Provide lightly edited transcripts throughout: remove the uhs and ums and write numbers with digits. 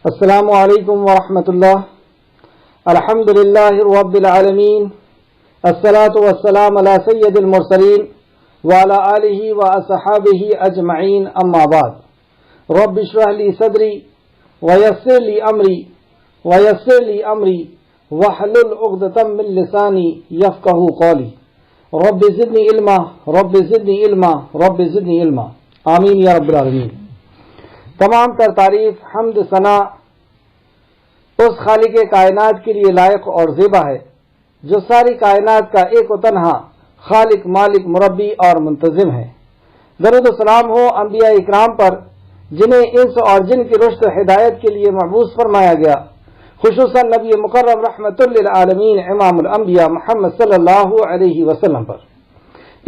السلام علیکم ورحمۃ اللہ. الحمد للہ رب العالمین. الصلاة والسلام علی سید المرسلین وعلی آلہ واصحابہ اجمعین. اما بعد. رب اشرح لی صدری ویسر لی امری واحلل عقدۃ من لسانی یفقہوا قولی. رب زدنی علما رب زدنی علما. آمین یا رب العالمین. تمام تر تعریف حمد ثنا اس خالق کائنات کے لیے لائق اور زیبا ہے جو ساری کائنات کا ایک و تنہا خالق، مالک، مربی اور منتظم ہے. درود و سلام ہو انبیاء اکرام پر جنہیں انس اور جن کی رشد و ہدایت کے لیے مبعوث فرمایا گیا، خصوصاً نبی مکرم رحمت للعالمین امام الانبیاء محمد صلی اللہ علیہ وسلم پر.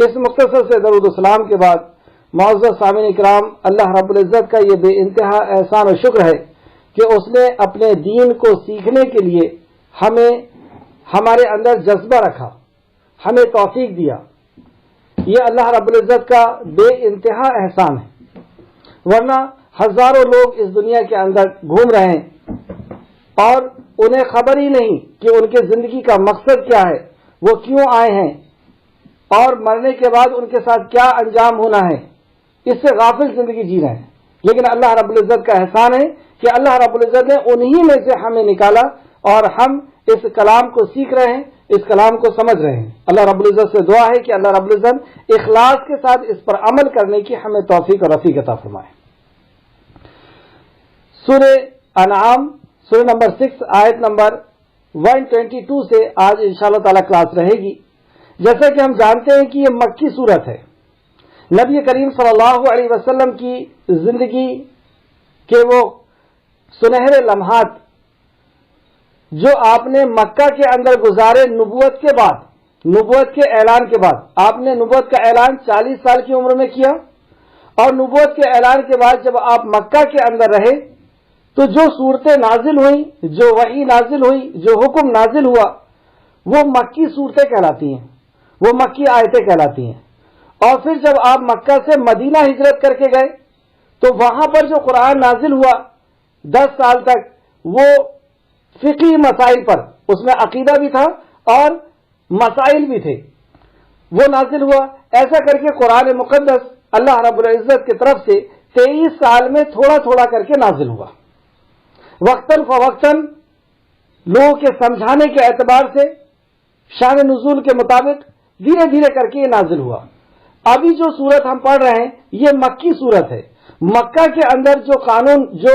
اس مختصر سے درود و سلام کے بعد معزز سامعین اکرام، اللہ رب العزت کا یہ بے انتہا احسان و شکر ہے کہ اس نے اپنے دین کو سیکھنے کے لیے ہمارے اندر جذبہ رکھا، ہمیں توفیق دیا. یہ اللہ رب العزت کا بے انتہا احسان ہے، ورنہ ہزاروں لوگ اس دنیا کے اندر گھوم رہے ہیں اور انہیں خبر ہی نہیں کہ ان کے زندگی کا مقصد کیا ہے، وہ کیوں آئے ہیں اور مرنے کے بعد ان کے ساتھ کیا انجام ہونا ہے. اس سے غافل زندگی جی رہے ہیں. لیکن اللہ رب العزت کا احسان ہے کہ اللہ رب العزت نے انہی میں سے ہمیں نکالا اور ہم اس کلام کو سیکھ رہے ہیں، اس کلام کو سمجھ رہے ہیں. اللہ رب العزت سے دعا ہے کہ اللہ رب العزت اخلاص کے ساتھ اس پر عمل کرنے کی ہمیں توفیق اور رفیق عطا فرمائے. سورہ انعام سورہ نمبر 6 آیت نمبر 122 سے آج انشاءاللہ تعالی کلاس رہے گی. جیسا کہ ہم جانتے ہیں کہ یہ مکی سورت ہے. نبی کریم صلی اللہ علیہ وسلم کی زندگی کے وہ سنہرے لمحات جو آپ نے مکہ کے اندر گزارے نبوت کے بعد، نبوت کے اعلان کے بعد. آپ نے نبوت کا اعلان 40 سال کی عمر میں کیا اور نبوت کے اعلان کے بعد جب آپ مکہ کے اندر رہے تو جو صورتیں نازل ہوئیں، جو وحی نازل ہوئی، جو حکم نازل ہوا، وہ مکی صورتیں کہلاتی ہیں، وہ مکی آیتیں کہلاتی ہیں. اور پھر جب آپ مکہ سے مدینہ ہجرت کر کے گئے تو وہاں پر جو قرآن نازل ہوا 10 سال تک، وہ فقہی مسائل پر، اس میں عقیدہ بھی تھا اور مسائل بھی تھے، وہ نازل ہوا. ایسا کر کے قرآن مقدس اللہ رب العزت کی طرف سے 23 سال میں تھوڑا تھوڑا کر کے نازل ہوا. وقتاً فوقتاً لوگوں کے سمجھانے کے اعتبار سے شان نزول کے مطابق دھیرے دھیرے کر کے یہ نازل ہوا. ابھی جو صورت ہم پڑھ رہے ہیں یہ مکی صورت ہے. مکہ کے اندر جو قانون، جو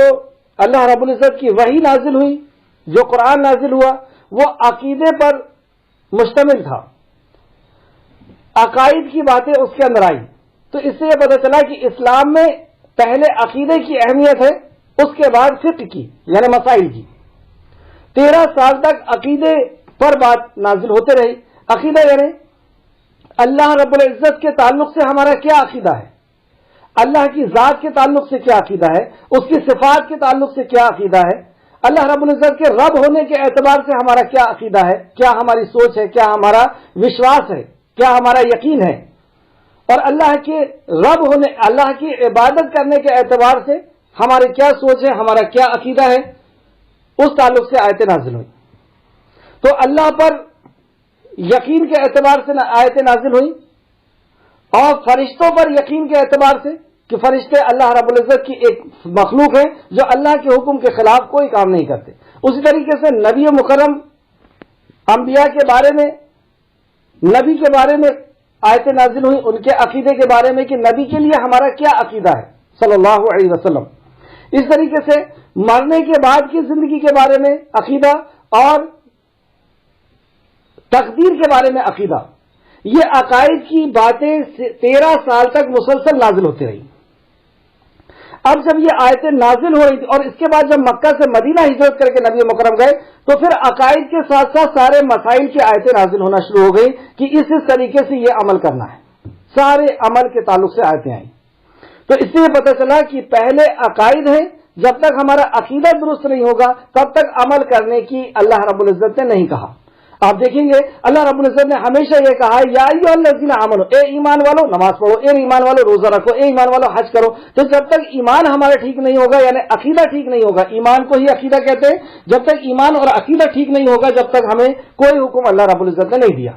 اللہ رب العزت کی وحی نازل ہوئی، جو قرآن نازل ہوا، وہ عقیدے پر مشتمل تھا. عقائد کی باتیں اس کے اندر آئی. تو اس سے یہ پتہ چلا کہ اسلام میں پہلے عقیدے کی اہمیت ہے، اس کے بعد فقہ کی یعنی مسائل کی. 13 سال تک عقیدے پر بات نازل ہوتے رہی. عقیدہ یعنی اللہ رب العزت کے تعلق سے ہمارا کیا عقیدہ ہے، اللہ کی ذات کے تعلق سے کیا عقیدہ ہے، اس کی صفات کے تعلق سے کیا عقیدہ ہے، اللہ رب العزت کے رب ہونے کے اعتبار سے ہمارا کیا عقیدہ ہے، کیا ہماری سوچ ہے، کیا ہمارا وشواس ہے، کیا ہمارا یقین ہے، اور اللہ کے رب ہونے، اللہ کی عبادت کرنے کے اعتبار سے ہماری کیا سوچ ہے، ہمارا کیا عقیدہ ہے. اس تعلق سے آیتیں نازل ہوئی. تو اللہ پر یقین کے اعتبار سے آیتیں نازل ہوئی اور فرشتوں پر یقین کے اعتبار سے کہ فرشتے اللہ رب العزت کی ایک مخلوق ہے جو اللہ کے حکم کے خلاف کوئی کام نہیں کرتے. اسی طریقے سے نبی مکرم انبیاء کے بارے میں، نبی کے بارے میں آیتیں نازل ہوئی، ان کے عقیدے کے بارے میں کہ نبی کے لیے ہمارا کیا عقیدہ ہے صلی اللہ علیہ وسلم. اس طریقے سے مرنے کے بعد کی زندگی کے بارے میں عقیدہ اور تقدیر کے بارے میں عقیدہ. یہ عقائد کی باتیں 13 سال تک مسلسل نازل ہوتی رہی. اب جب یہ آیتیں نازل ہو رہی تھی اور اس کے بعد جب مکہ سے مدینہ ہجرت کر کے نبی مکرم گئے تو پھر عقائد کے ساتھ ساتھ سارے مسائل کی آیتیں نازل ہونا شروع ہو گئی کہ اس طریقے سے یہ عمل کرنا ہے. سارے عمل کے تعلق سے آیتیں آئیں. تو اس سے یہ پتہ چلا کہ پہلے عقائد ہیں، جب تک ہمارا عقیدہ درست نہیں ہوگا تب تک عمل کرنے کی اللہ رب العزت نے نہیں کہا. آپ دیکھیں گے اللہ رب العزت نے ہمیشہ یہ کہا ہے یا ایھاالذین آمنو، اے ایمان والو نماز پڑھو، اے ایمان والو روزہ رکھو، اے ایمان والو حج کرو۔ تو جب تک ایمان ہمارا ٹھیک نہیں ہوگا، یعنی عقیدہ ٹھیک نہیں ہوگا، ایمان کو ہی عقیدہ کہتے ہیں، جب تک ایمان اور عقیدہ ٹھیک نہیں ہوگا جب تک ہمیں کوئی حکم اللہ رب العزت نے نہیں دیا۔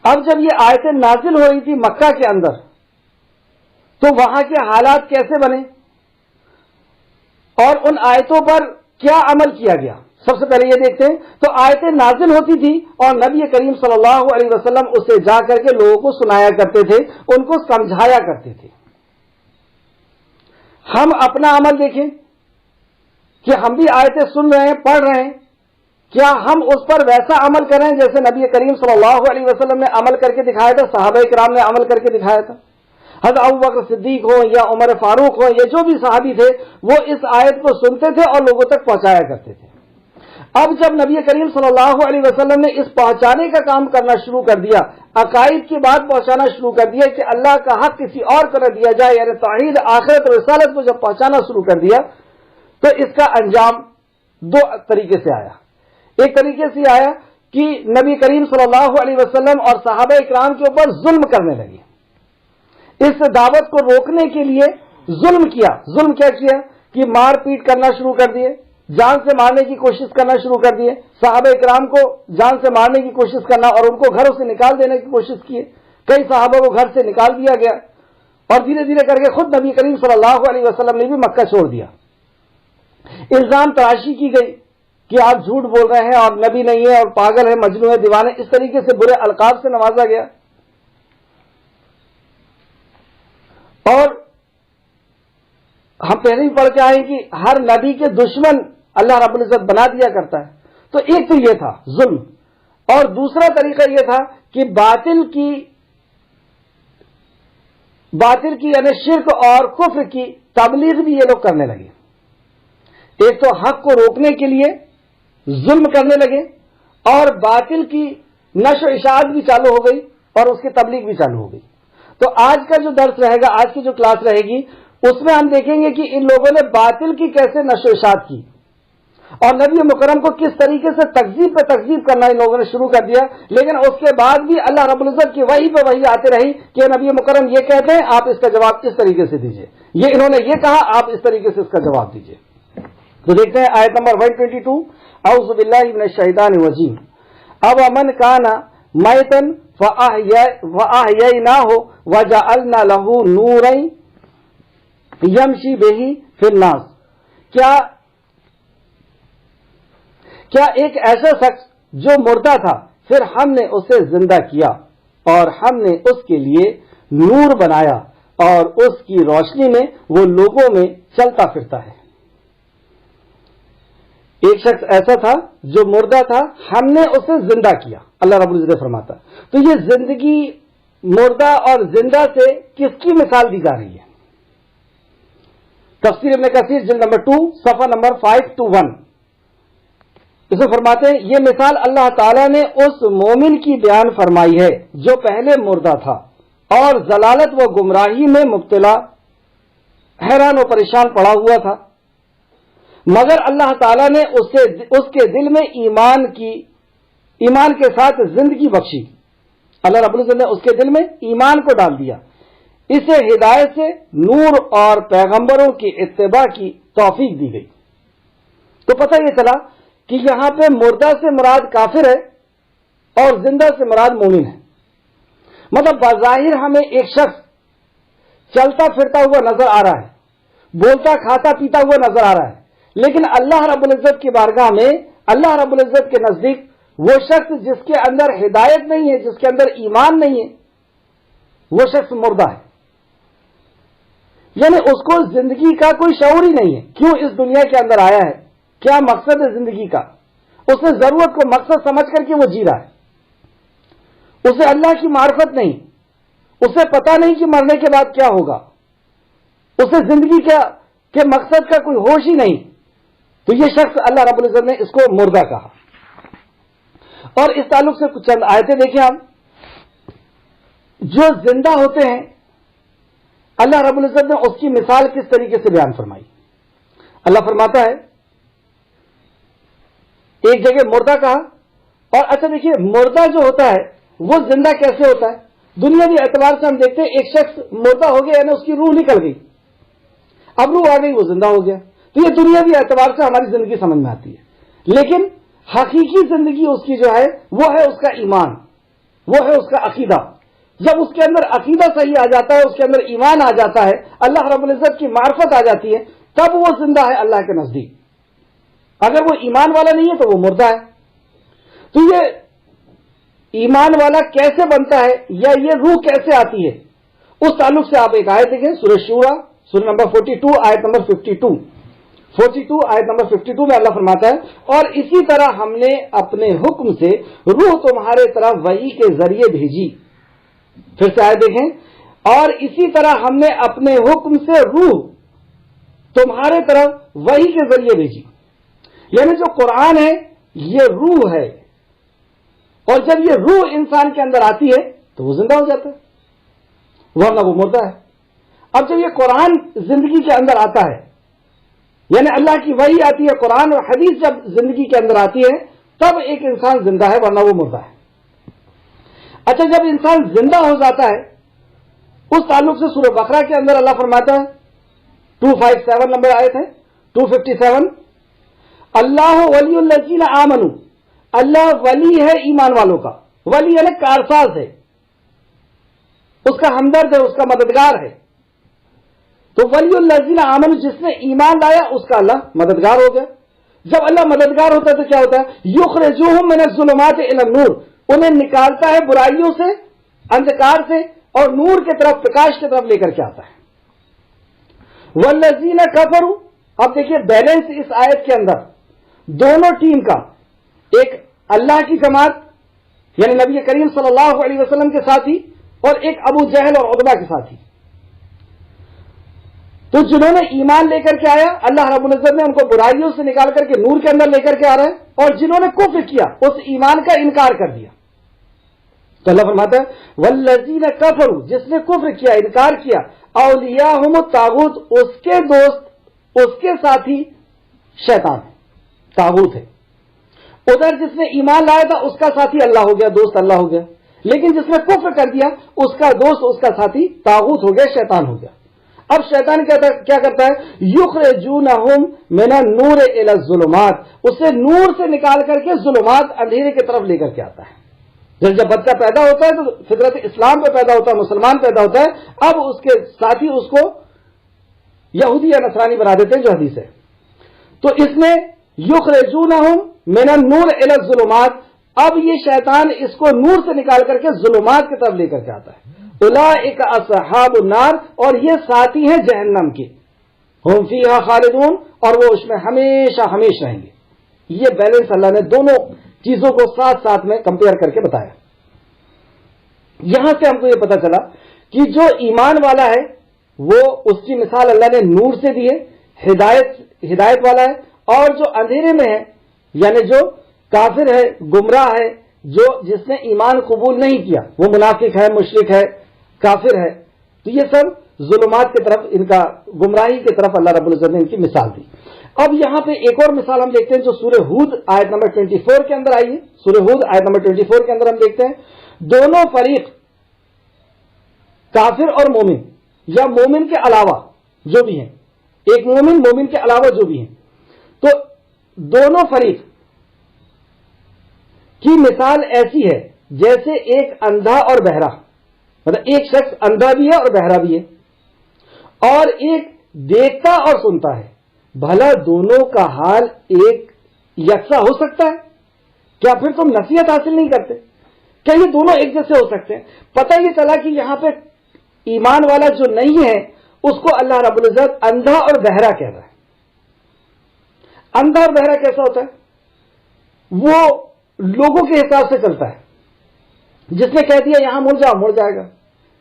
اب جب یہ آیتیں نازل ہو رہی تھی مکہ کے اندر تو وہاں کے حالات کیسے بنے اور ان آیتوں پر کیا عمل کیا گیا، سب سے پہلے یہ دیکھتے ہیں۔ تو آیتیں نازل ہوتی تھی اور نبی کریم صلی اللہ علیہ وسلم اسے جا کر کے لوگوں کو سنایا کرتے تھے، ان کو سمجھایا کرتے تھے۔ ہم اپنا عمل دیکھیں کہ ہم بھی آیتیں سن رہے ہیں، پڑھ رہے ہیں، کیا ہم اس پر ویسا عمل کریں جیسے نبی کریم صلی اللہ علیہ وسلم نے عمل کر کے دکھایا تھا، صحابہ کرام نے عمل کر کے دکھایا تھا؟ حضرت ابوبکر صدیق ہو یا عمر فاروق ہو، یہ جو بھی صحابی تھے وہ اس آیت کو سنتے تھے اور لوگوں تک پہنچایا کرتے تھے۔ اب جب نبی کریم صلی اللہ علیہ وسلم نے اس پہنچانے کا کام کرنا شروع کر دیا، عقائد کی بات پہنچانا شروع کر دیا کہ اللہ کا حق کسی اور کو نہ دیا جائے، یعنی توحید آخرت اور رسالت کو جب پہنچانا شروع کر دیا تو اس کا انجام دو طریقے سے آیا۔ ایک طریقے سے آیا کہ نبی کریم صلی اللہ علیہ وسلم اور صحابہ اکرام کے اوپر ظلم کرنے لگے، اس دعوت کو روکنے کے لیے ظلم کیا۔ ظلم کیا کیا کہ مار پیٹ کرنا شروع کر دیے، جان سے مارنے کی کوشش کرنا شروع کر دیے، صحابہ اکرام کو جان سے مارنے کی کوشش کرنا اور ان کو گھروں سے نکال دینے کی کوشش کیے، کئی صحابہ کو گھر سے نکال دیا گیا اور دھیرے دھیرے کر کے خود نبی کریم صلی اللہ علیہ وسلم نے بھی مکہ چھوڑ دیا۔ الزام تراشی کی گئی کہ آپ جھوٹ بول رہے ہیں اور نبی نہیں ہے اور پاگل ہے، مجنون ہے، دیوانے، اس طریقے سے برے القاب سے نوازا گیا۔ اور ہم پہلے ہی پڑھ کے آئے کہ ہر نبی کے دشمن اللہ رب العزت بنا دیا کرتا ہے۔ تو ایک تو یہ تھا ظلم، اور دوسرا طریقہ یہ تھا کہ باطل کی یعنی شرک اور کفر کی تبلیغ بھی یہ لوگ کرنے لگے۔ ایک تو حق کو روکنے کے لیے ظلم کرنے لگے اور باطل کی نشر و اشاعت بھی چالو ہو گئی اور اس کی تبلیغ بھی چالو ہو گئی۔ تو آج کا جو درس رہے گا، آج کی جو کلاس رہے گی، اس میں ہم دیکھیں گے کہ ان لوگوں نے باطل کی کیسے نشر و اشاعت کی اور نبی مکرم کو کس طریقے سے تکذیب پہ تکذیب کرنا ان لوگوں نے شروع کر دیا۔ لیکن اس کے بعد بھی اللہ رب العزت کی وحی پہ وحی آتے رہی کہ نبی مکرم یہ کہتے ہیں، آپ اس کا جواب اس طریقے سے دیجئے، یہ انہوں نے یہ کہا، آپ اس طریقے سے اس کا جواب دیجئے۔ تو دیکھتے ہیں آیت نمبر 122، اعوذ باللہ من الشیطان الرجیم، اب من کان میتا فاحییناہ وجعلنا لہ نورا یمشی بہ فی الناس۔ کیا ایک ایسا شخص جو مردہ تھا پھر ہم نے اسے زندہ کیا اور ہم نے اس کے لیے نور بنایا اور اس کی روشنی میں وہ لوگوں میں چلتا پھرتا ہے۔ ایک شخص ایسا تھا جو مردہ تھا، ہم نے اسے زندہ کیا، اللہ رب العزت فرماتا۔ تو یہ زندگی، مردہ اور زندہ سے کس کی مثال دی جا رہی ہے؟ تفسیر ابن کثیر جلد نمبر 2 صفحہ نمبر 521 اسے فرماتے ہیں یہ مثال اللہ تعالیٰ نے اس مومن کی بیان فرمائی ہے جو پہلے مردہ تھا اور ضلالت و گمراہی میں مبتلا، حیران و پریشان پڑا ہوا تھا، مگر اللہ تعالیٰ نے اس کے دل میں ایمان کے ساتھ زندگی بخشی۔ اللہ رب العزت نے اس کے دل میں ایمان کو ڈال دیا، اسے ہدایت سے نور اور پیغمبروں کی اتباع کی توفیق دی گئی۔ تو پتہ یہ چلا کہ یہاں پہ مردہ سے مراد کافر ہے اور زندہ سے مراد مومن ہے۔ مطلب بظاہر ہمیں ایک شخص چلتا پھرتا ہوا نظر آ رہا ہے، بولتا کھاتا پیتا ہوا نظر آ رہا ہے، لیکن اللہ رب العزت کی بارگاہ میں، اللہ رب العزت کے نزدیک وہ شخص جس کے اندر ہدایت نہیں ہے، جس کے اندر ایمان نہیں ہے، وہ شخص مردہ ہے۔ یعنی اس کو زندگی کا کوئی شعور ہی نہیں ہے، کیوں اس دنیا کے اندر آیا ہے، کیا مقصد ہے زندگی کا، اس نے ضرورت کو مقصد سمجھ کر کے وہ جی رہا ہے، اسے اللہ کی معرفت نہیں، اسے پتہ نہیں کہ مرنے کے بعد کیا ہوگا، اسے زندگی کے مقصد کا کوئی ہوش ہی نہیں۔ تو یہ شخص اللہ رب العزت نے اس کو مردہ کہا۔ اور اس تعلق سے کچھ چند آیتیں دیکھیں آپ، جو زندہ ہوتے ہیں اللہ رب العزت نے اس کی مثال کس طریقے سے بیان فرمائی۔ اللہ فرماتا ہے ایک جگہ مردہ کہا. اور اچھا دیکھیے مردہ جو ہوتا ہے وہ زندہ کیسے ہوتا ہے؟ دنیاوی اعتبار سے ہم دیکھتے ہیں ایک شخص مردہ ہو گیا یعنی اس کی روح نکل گئی, اب روح آ گئی وہ زندہ ہو گیا. تو یہ دنیاوی اعتبار سے ہماری زندگی سمجھ میں آتی ہے. لیکن حقیقی زندگی اس کی جو ہے وہ ہے اس کا ایمان, وہ ہے اس کا عقیدہ. جب اس کے اندر عقیدہ صحیح آ جاتا ہے, اس کے اندر ایمان آ جاتا ہے, اللہ رب العزت کی معرفت آ جاتی ہے, تب وہ زندہ ہے اللہ کے نزدیک. اگر وہ ایمان والا نہیں ہے تو وہ مردہ ہے. تو یہ ایمان والا کیسے بنتا ہے یا یہ روح کیسے آتی ہے, اس تعلق سے آپ ایک آیت دیکھیں سورہ شورى سورہ نمبر 42 آیت نمبر 42 آیت نمبر 52 میں اللہ فرماتا ہے, اور اسی طرح ہم نے اپنے حکم سے روح تمہارے طرف وحی کے ذریعے بھیجی. پھر سے آیت دیکھیں, اور اسی طرح ہم نے اپنے حکم سے روح تمہارے طرف وحی کے ذریعے بھیجی. یعنی جو قرآن ہے یہ روح ہے, اور جب یہ روح انسان کے اندر آتی ہے تو وہ زندہ ہو جاتا ہے, ورنہ وہ مردہ ہے. اب جب یہ قرآن زندگی کے اندر آتا ہے, یعنی اللہ کی وحی آتی ہے, قرآن اور حدیث جب زندگی کے اندر آتی ہے تب ایک انسان زندہ ہے, ورنہ وہ مردہ ہے. اچھا جب انسان زندہ ہو جاتا ہے اس تعلق سے سورہ بقرہ کے اندر اللہ فرماتا ہے 257 نمبر آیت ہے 257, اللہ ولی الذین آمنوا, اللہ ولی ہے ایمان والوں کا. ولی یعنی کارساز ہے, اس کا ہمدرد ہے, اس کا مددگار ہے. تو ولی الذین آمنوا جس نے ایمان لایا اس کا اللہ مددگار ہو گیا. جب اللہ مددگار ہوتا ہے تو کیا ہوتا ہے؟ یخرجوہم من الظلمات الی النور, انہیں نکالتا ہے برائیوں سے, اندھکار سے, اور نور کی طرف, پرکاش کی طرف لے کر کے آتا ہے. والذین کفروا, اب دیکھیے بیلنس اس آیت کے اندر دونوں ٹیم کا, ایک اللہ کی جماعت یعنی نبی کریم صلی اللہ علیہ وسلم کے ساتھی, اور ایک ابو جہل اور عتبہ کے ساتھی. تو جنہوں نے ایمان لے کر کے آیا اللہ رب العزت نے ان کو برائیوں سے نکال کر کے نور کے اندر لے کر کے آ رہے ہیں, اور جنہوں نے کفر کیا اس ایمان کا انکار کر دیا تو اللہ فرماتا ہے والذین کفروا, جس نے کفر کیا, انکار کیا, اولیاءہم الطاغوت, اس کے دوست, اس کے ساتھی شیطان ہے, طاغوت ہے. ادھر جس نے ایمان لایا تھا اس کا ساتھی اللہ ہو گیا, دوست اللہ ہو گیا, لیکن جس نے کفر کر دیا اس کا دوست, اس کا ساتھی طاغوت ہو گیا, شیطان ہو گیا. اب شیطان کیا کرتا ہے؟ یخرجونہم من النور الی الظلمات, اسے نور سے نکال کر کے ظلمات, اندھیرے کی طرف لے کر کے آتا ہے. جب بچہ پیدا ہوتا ہے تو فطرت اسلام پہ پیدا ہوتا ہے, مسلمان پیدا ہوتا ہے, اب اس کے ساتھی اس کو یہودی یا نصرانی بنا دیتے ہیں جو حدیث ہے. تو اس میں یخرجونہم من النور الی الظلمات, اب یہ شیطان اس کو نور سے نکال کر کے ظلمات کی طرف لے کر کے آتا ہے. اولئک اصحاب النار, اور یہ ساتھی ہیں جہنم کے, ہم فیہا خالدون, اور وہ اس میں ہمیشہ ہمیشہ رہیں گے. یہ بیلنس اللہ نے دونوں چیزوں کو ساتھ ساتھ میں کمپیئر کر کے بتایا. یہاں سے ہم کو یہ پتا چلا کہ جو ایمان والا ہے وہ, اس کی مثال اللہ نے نور سے دی ہے, ہدایت والا ہے, اور جو اندھیرے میں ہے یعنی جو کافر ہے, گمراہ ہے, جو جس نے ایمان قبول نہیں کیا, وہ منافق ہے, مشرک ہے, کافر ہے, تو یہ سب ظلمات کی طرف, ان کا گمراہی کی طرف اللہ رب العزت نے ان کی مثال دی. اب یہاں پہ ایک اور مثال ہم دیکھتے ہیں جو سورہ ہود آیت نمبر 24 کے اندر آئی ہے. سورہ ہود آیت نمبر 24 کے اندر ہم دیکھتے ہیں دونوں فریق, کافر اور مومن, یا مومن کے علاوہ جو بھی ہیں, ایک مومن کے علاوہ جو بھی ہیں, تو دونوں فریق کی مثال ایسی ہے جیسے ایک اندھا اور بہرا, مطلب ایک شخص اندھا بھی ہے اور بہرا بھی ہے, اور ایک دیکھتا اور سنتا ہے. بھلا دونوں کا حال ایک یکساں ہو سکتا ہے؟ کیا پھر تم نصیحت حاصل نہیں کرتے؟ کیا یہ دونوں ایک جیسے ہو سکتے ہیں؟ پتہ یہ چلا کہ یہاں پہ ایمان والا جو نہیں ہے اس کو اللہ رب العزت اندھا اور بہرا کہہ رہا ہے. اندھا اور بہرا کیسا ہوتا ہے؟ وہ لوگوں کے حساب سے چلتا ہے. جس نے کہہ دیا یہاں مڑ جاؤ مڑ جائے گا,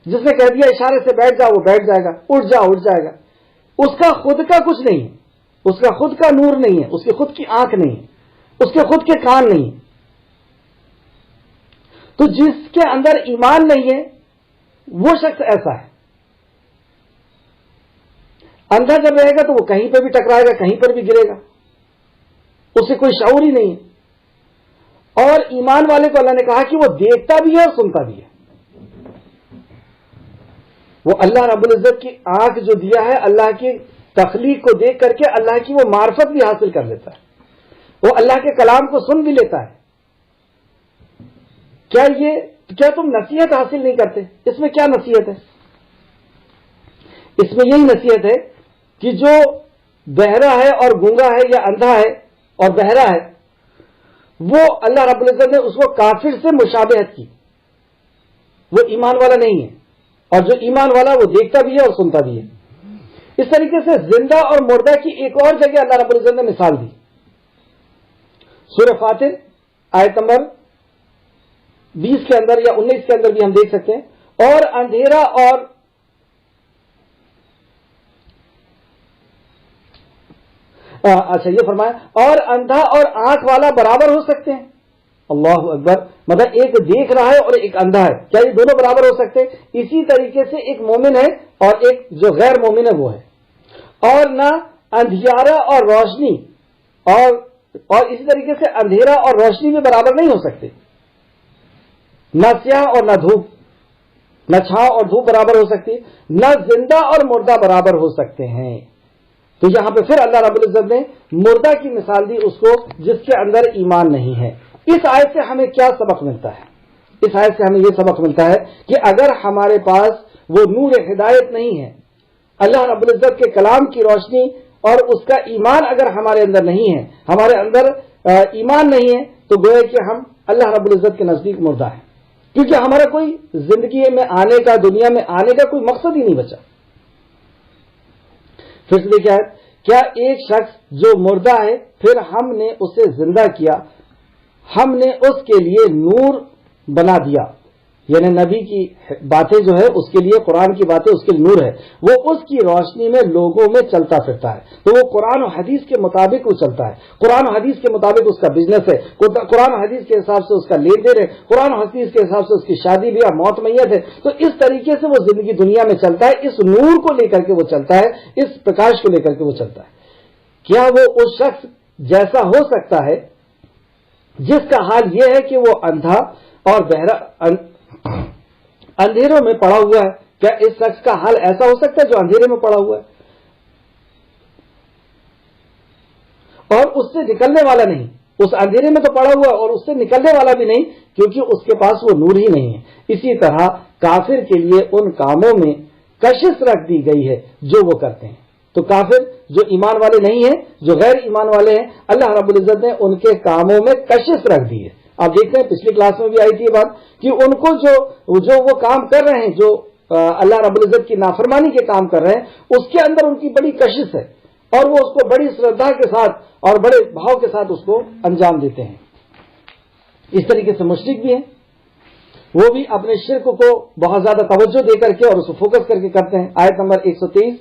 جس نے کہہ دیا اشارے سے بیٹھ جاؤ وہ بیٹھ جائے گا, اٹھ جاؤ اٹھ جائے گا. اس کا خود کا کچھ نہیں ہے, اس کا خود کا نور نہیں ہے, اس کی خود کی آنکھ نہیں ہے, اس کے خود کے کان نہیں ہے. تو جس کے اندر ایمان نہیں ہے وہ شخص ایسا ہے. اندھا جب رہے گا تو وہ کہیں پہ بھی ٹکرائے گا, کہیں پر بھی گرے گا, اسے کوئی شعور ہی نہیں ہے. اور ایمان والے کو اللہ نے کہا کہ وہ دیکھتا بھی ہے اور سنتا بھی ہے. وہ اللہ رب العزت کی آنکھ جو دیا ہے، اللہ کی تخلیق کو دیکھ کر کے اللہ کی وہ معرفت بھی حاصل کر لیتا ہے، وہ اللہ کے کلام کو سن بھی لیتا ہے. کیا تم نصیحت حاصل نہیں کرتے؟ اس میں کیا نصیحت ہے؟ اس میں یہی نصیحت ہے کہ جو بہرا ہے اور گونگا ہے یا اندھا ہے اور بہرا ہے، وہ اللہ رب العزت نے اس کو کافر سے مشابہت کی، وہ ایمان والا نہیں ہے، اور جو ایمان والا وہ دیکھتا بھی ہے اور سنتا بھی ہے. اس طریقے سے زندہ اور مردہ کی ایک اور جگہ اللہ رب العزت نے مثال دی. سورہ فاطر آیت نمبر 20 کے اندر یا 19 کے اندر بھی ہم دیکھ سکتے ہیں. اور اندھیرا اور یہ فرمایا، اور اندھا اور آنکھ والا برابر ہو سکتے ہیں. اللہ اکبر. مطلب ایک دیکھ رہا ہے اور ایک اندھا ہے، کیا یہ دونوں برابر ہو سکتے ہیں؟ اسی طریقے سے ایک مومن ہے اور ایک جو غیر مومن ہے وہ ہے. اور نہ اندھیارا اور روشنی اور اسی طریقے سے اندھیرا اور روشنی میں برابر نہیں ہو سکتے. نہ سیاہ اور نہ دھوپ، نہ چھاؤں اور دھوپ برابر ہو سکتی، نہ زندہ اور مردہ برابر ہو سکتے ہیں. تو یہاں پہ پھر اللہ رب العزت نے مردہ کی مثال دی اس کو جس کے اندر ایمان نہیں ہے. اس آیت سے ہمیں کیا سبق ملتا ہے؟ اس آیت سے ہمیں یہ سبق ملتا ہے کہ اگر ہمارے پاس وہ نور ہدایت نہیں ہے، اللہ رب العزت کے کلام کی روشنی اور اس کا ایمان اگر ہمارے اندر نہیں ہے، ہمارے اندر ایمان نہیں ہے، تو گویا کہ ہم اللہ رب العزت کے نزدیک مردہ ہیں، کیونکہ ہمارا کوئی زندگی میں آنے کا، دنیا میں آنے کا کوئی مقصد ہی نہیں بچا. پھر سے کیا ایک شخص جو مردہ ہے پھر ہم نے اسے زندہ کیا، ہم نے اس کے لیے نور بنا دیا، یعنی نبی کی باتیں جو ہے اس کے لیے، قرآن کی باتیں اس کے لیے نور ہے، وہ اس کی روشنی میں لوگوں میں چلتا پھرتا ہے. تو وہ قرآن و حدیث کے مطابق وہ چلتا ہے، قرآن و حدیث کے مطابق اس کا بزنس ہے، قرآن و حدیث کے حساب سے اس کا لین دین ہے، قرآن و حدیث کے حساب سے اس کی شادی بیاہ موت میت ہے. تو اس طریقے سے وہ زندگی دنیا میں چلتا ہے، اس نور کو لے کر کے وہ چلتا ہے، اس پرکاش کو لے کر کے وہ چلتا ہے. کیا وہ اس شخص جیسا ہو سکتا ہے جس کا حال یہ ہے کہ وہ اندھا اور بہرا اندھیروں میں پڑا ہوا ہے؟ کیا اس شخص کا حال ایسا ہو سکتا ہے جو اندھیرے میں پڑا ہوا ہے اور اس سے نکلنے والا نہیں؟ اس اندھیرے میں تو پڑا ہوا ہے اور اس سے نکلنے والا بھی نہیں، کیونکہ اس کے پاس وہ نور ہی نہیں ہے. اسی طرح کافر کے لیے ان کاموں میں کشش رکھ دی گئی ہے جو وہ کرتے ہیں. تو کافر جو ایمان والے نہیں ہیں، جو غیر ایمان والے ہیں، اللہ رب العزت نے ان کے کاموں میں کشش رکھ دی ہے. آپ دیکھتے ہیں پچھلی کلاس میں بھی آئی تھی یہ بات کہ ان کو جو وہ کام کر رہے ہیں، جو اللہ رب العزت کی نافرمانی کے کام کر رہے ہیں، اس کے اندر ان کی بڑی کشش ہے اور وہ اس کو بڑی شردھا کے ساتھ اور بڑے بھاؤ کے ساتھ اس کو انجام دیتے ہیں. اس طریقے سے مشرک بھی ہیں، وہ بھی اپنے شرک کو بہت زیادہ توجہ دے کر کے اور اس کو فوکس کر کے کرتے ہیں. آیت نمبر 123.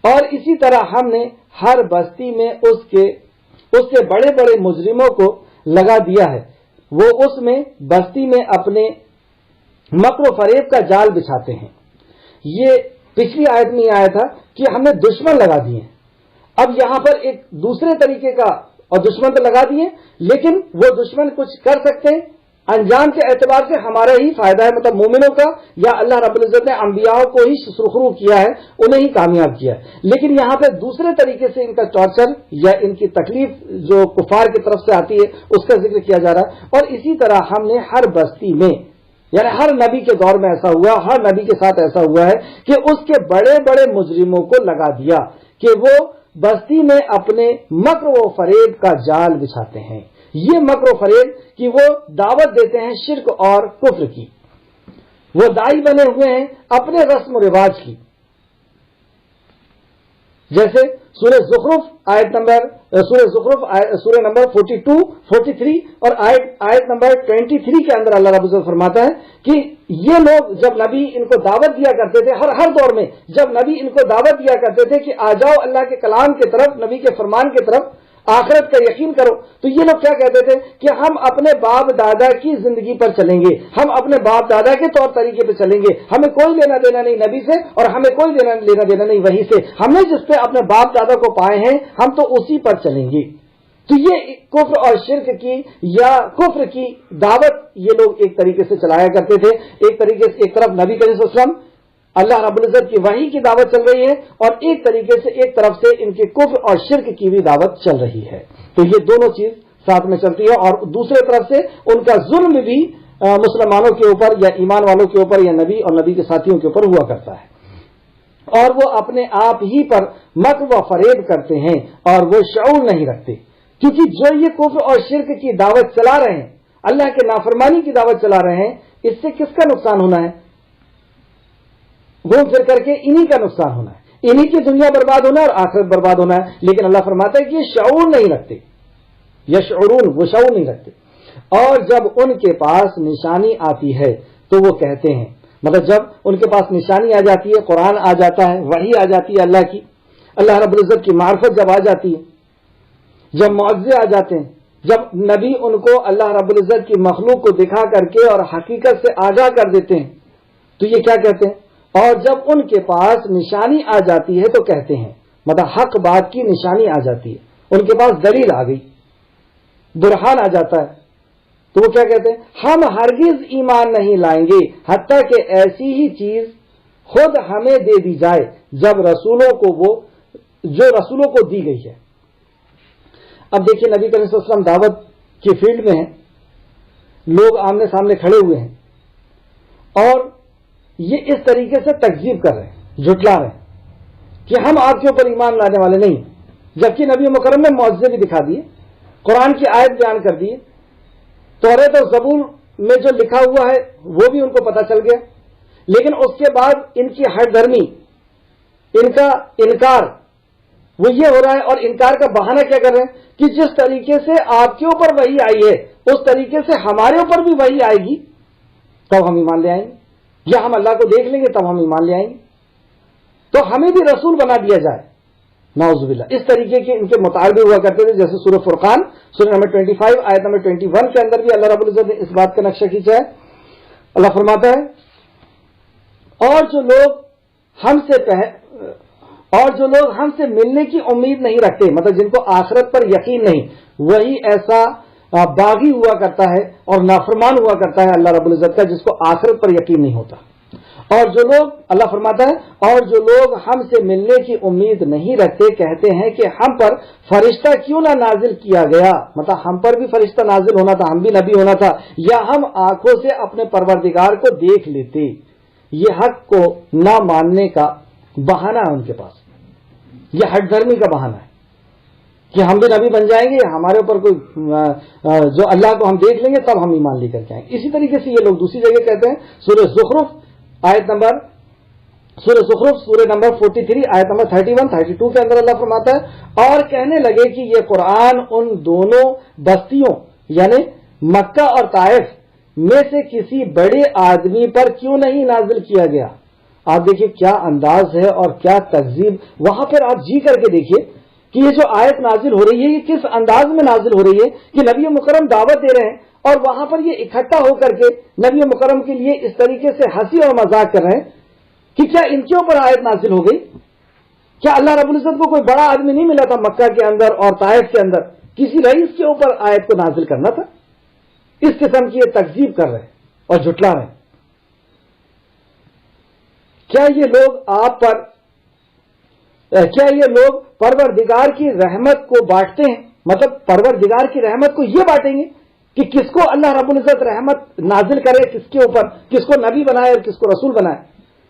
اور اسی طرح ہم نے ہر بستی میں اس سے بڑے بڑے مجرموں کو لگا دیا ہے، وہ اس میں بستی میں اپنے مکر و فریب کا جال بچھاتے ہیں. یہ پچھلی آیت میں یہ آیا تھا کہ ہم نے دشمن لگا دیے. اب یہاں پر ایک دوسرے طریقے کا، اور دشمن تو لگا دیے لیکن وہ دشمن کچھ کر سکتے ہیں، انجام کے اعتبار سے ہمارا ہی فائدہ ہے، مطلب مومنوں کا، یا اللہ رب العزت نے انبیاء کو ہی سرخرو کیا ہے، انہیں ہی کامیاب کیا ہے. لیکن یہاں پہ دوسرے طریقے سے ان کا ٹارچر یا ان کی تکلیف جو کفار کی طرف سے آتی ہے اس کا ذکر کیا جا رہا ہے. اور اسی طرح ہم نے ہر بستی میں، یعنی ہر نبی کے دور میں ایسا ہوا، ہر نبی کے ساتھ ایسا ہوا ہے کہ اس کے بڑے بڑے مجرموں کو لگا دیا کہ وہ بستی میں اپنے مکر و فریب کا جال بچھاتے ہیں. یہ مکر و فریب کہ وہ دعوت دیتے ہیں شرک اور کفر کی، وہ داعی بنے ہوئے ہیں اپنے رسم و رواج کی. جیسے سورہ زخرف سورہ نمبر 42، 43 اور آیت نمبر 23 کے اندر اللہ رب العزت فرماتا ہے کہ یہ لوگ جب نبی ان کو دعوت دیا کرتے تھے، ہر دور میں جب نبی ان کو دعوت دیا کرتے تھے کہ آ جاؤ اللہ کے کلام کی طرف، نبی کے فرمان کی طرف، آخرت کا یقین کرو، تو یہ لوگ کیا کہتے تھے کہ ہم اپنے باپ دادا کی زندگی پر چلیں گے، ہم اپنے باپ دادا کے طور طریقے پہ چلیں گے، ہمیں کوئی لینا دینا نہیں نبی سے اور ہمیں کوئی لینا دینا نہیں وحی سے، ہم نے جس پہ اپنے باپ دادا کو پائے ہیں ہم تو اسی پر چلیں گے. تو یہ کفر اور شرک کی یا کفر کی دعوت یہ لوگ ایک طریقے سے چلایا کرتے تھے. ایک طریقے سے ایک طرف نبی کریم صلی اللہ علیہ وسلم اللہ رب العزت کی وحی کی دعوت چل رہی ہے اور ایک طریقے سے ایک طرف سے ان کے کفر اور شرک کی بھی دعوت چل رہی ہے. تو یہ دونوں چیز ساتھ میں چلتی ہے اور دوسرے طرف سے ان کا ظلم بھی مسلمانوں کے اوپر یا ایمان والوں کے اوپر یا نبی اور نبی کے ساتھیوں کے اوپر ہوا کرتا ہے اور وہ اپنے آپ ہی پر مکر و فریب کرتے ہیں اور وہ شعور نہیں رکھتے. کیونکہ جو یہ کفر اور شرک کی دعوت چلا رہے ہیں, اللہ کے نافرمانی کی دعوت چلا رہے ہیں, اس سے کس کا نقصان ہونا ہے؟ گھوم پھر کر کے انہی کا نقصان ہونا ہے, انہی کی دنیا برباد ہونا ہے اور آخرت برباد ہونا ہے. لیکن اللہ فرماتا ہے کہ یہ شعور نہیں رکھتے, یشعرون, وہ شعور نہیں رکھتے. اور جب ان کے پاس نشانی آتی ہے تو وہ کہتے ہیں, مطلب جب ان کے پاس نشانی آ جاتی ہے, قرآن آ جاتا ہے, وحی آ جاتی ہے اللہ کی, اللہ رب العزت کی معرفت جب آ جاتی ہے, جب معجزے آ جاتے ہیں, جب نبی ان کو اللہ رب العزت کی مخلوق کو دکھا کر کے اور حقیقت سے آگاہ کر دیتے ہیں, تو یہ کیا کہتے ہیں؟ اور جب ان کے پاس نشانی آ جاتی ہے تو کہتے ہیں, مطلب حق بات کی نشانی آ جاتی ہے, ان کے پاس دلیل آ گئی, برہان آ جاتا ہے, تو وہ کیا کہتے ہیں؟ ہم ہرگز ایمان نہیں لائیں گے حتیٰ کہ ایسی ہی چیز خود ہمیں دے دی جائے جب رسولوں کو وہ جو رسولوں کو دی گئی ہے. اب دیکھیے نبی کریم صلی اللہ علیہ وسلم دعوت کی فیلڈ میں ہیں, لوگ آمنے سامنے کھڑے ہوئے ہیں اور یہ اس طریقے سے تکذیب کر رہے ہیں, جھٹلا رہے ہیں کہ ہم آپ کے اوپر ایمان لانے والے نہیں, جبکہ نبی مکرم نے معجزے بھی دکھا دیے, قرآن کی آیت بیان کر دیے, توریت اور زبور میں جو لکھا ہوا ہے وہ بھی ان کو پتہ چل گیا. لیکن اس کے بعد ان کی ہٹ دھرمی, ان کا انکار وہ یہ ہو رہا ہے, اور انکار کا بہانہ کیا کر رہے ہیں کہ جس طریقے سے آپ کے اوپر وحی آئی ہے اس طریقے سے ہمارے اوپر بھی وحی آئے گی تب ہم ایمان لے آئیں گے, یا ہم اللہ کو دیکھ لیں گے تب ہم ایمان لے آئیں گے, تو ہمیں بھی رسول بنا دیا جائے. نعوذ باللہ. اس طریقے کے ان کے مطالبے ہوا کرتے تھے, جیسے سورہ فرقان سورہ نمبر 25 آیت نمبر 21 کے اندر بھی اللہ رب العزت نے اس بات کا نقشہ کھینچا ہے. اللہ فرماتا ہے, اور جو لوگ ہم سے ملنے کی امید نہیں رکھتے, مطلب جن کو آخرت پر یقین نہیں, وہی ایسا باغی ہوا کرتا ہے اور نافرمان ہوا کرتا ہے اللہ رب العزت کا جس کو آخرت پر یقین نہیں ہوتا. اور جو لوگ, اللہ فرماتا ہے, اور جو لوگ ہم سے ملنے کی امید نہیں رکھتے کہتے ہیں کہ ہم پر فرشتہ کیوں نہ نازل کیا گیا, مطلب ہم پر بھی فرشتہ نازل ہونا تھا, ہم بھی نبی ہونا تھا, یا ہم آنکھوں سے اپنے پروردگار کو دیکھ لیتے. یہ حق کو نہ ماننے کا بہانہ ہے ان کے پاس, یہ ہٹ دھرمی کا بہانہ ہے کہ ہم بھی نبی بن جائیں گے, ہمارے اوپر کوئی جو اللہ کو ہم دیکھ لیں گے تب ہم ایمان لے کر کے آئیں گے. اسی طریقے سے یہ لوگ دوسری جگہ کہتے ہیں, سورہ زخرف سورہ نمبر 43 آیت نمبر 31-32 کے اندر اللہ فرماتا ہے, اور کہنے لگے کہ یہ قرآن ان دونوں بستیوں یعنی مکہ اور طائف میں سے کسی بڑے آدمی پر کیوں نہیں نازل کیا گیا. آپ دیکھیے کیا انداز ہے اور کیا تکذیب, وہاں پر آپ جی کر کے دیکھیے کہ یہ جو آیت نازل ہو رہی ہے یہ کس انداز میں نازل ہو رہی ہے کہ نبی مکرم دعوت دے رہے ہیں اور وہاں پر یہ اکٹھا ہو کر کے نبی مکرم کے لیے اس طریقے سے ہنسی اور مذاق کر رہے ہیں کہ کیا ان کے اوپر آیت نازل ہو گئی؟ کیا اللہ رب العزت کو کوئی بڑا آدمی نہیں ملا تھا مکہ کے اندر اور طائف کے اندر, کسی رئیس کے اوپر آیت کو نازل کرنا تھا؟ اس قسم کی یہ تکذیب کر رہے ہیں اور جھٹلا رہے ہیں. کیا یہ لوگ پروردگار کی رحمت کو بانٹتے ہیں, مطلب پروردگار کی رحمت کو یہ بانٹیں گے کہ کس کو اللہ رب العزت رحمت نازل کرے, کس کے اوپر, کس کو نبی بنائے اور کس کو رسول بنائے.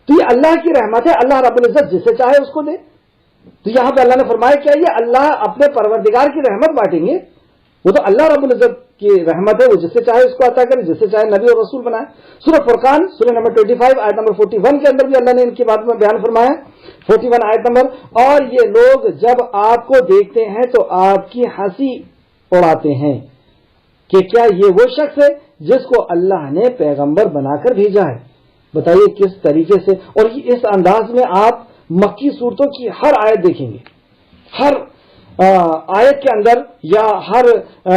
تو یہ اللہ کی رحمت ہے, اللہ رب العزت جسے چاہے اس کو دے. تو یہاں پہ اللہ نے فرمایا کیا یہ اللہ اپنے پروردگار کی رحمت بانٹیں گے؟ وہ تو اللہ رب العزت کی رحمت ہے, وہ جسے چاہے اس کو عطا کرے, جسے چاہے نبی اور رسول بنائے. سورہ فرقان سورہ نمبر 25 آیت نمبر 41 کے اندر بھی اللہ نے ان کی بات میں بیان فرمایا, 41 آیت نمبر, اور یہ لوگ جب آپ کو دیکھتے ہیں تو آپ کی ہنسی اڑاتے ہیں کہ کیا یہ وہ شخص ہے جس کو اللہ نے پیغمبر بنا کر بھیجا ہے. بتائیے کس طریقے سے, اور اس انداز میں آپ مکی صورتوں کی ہر آیت دیکھیں گے, ہر آیت کے اندر یا ہر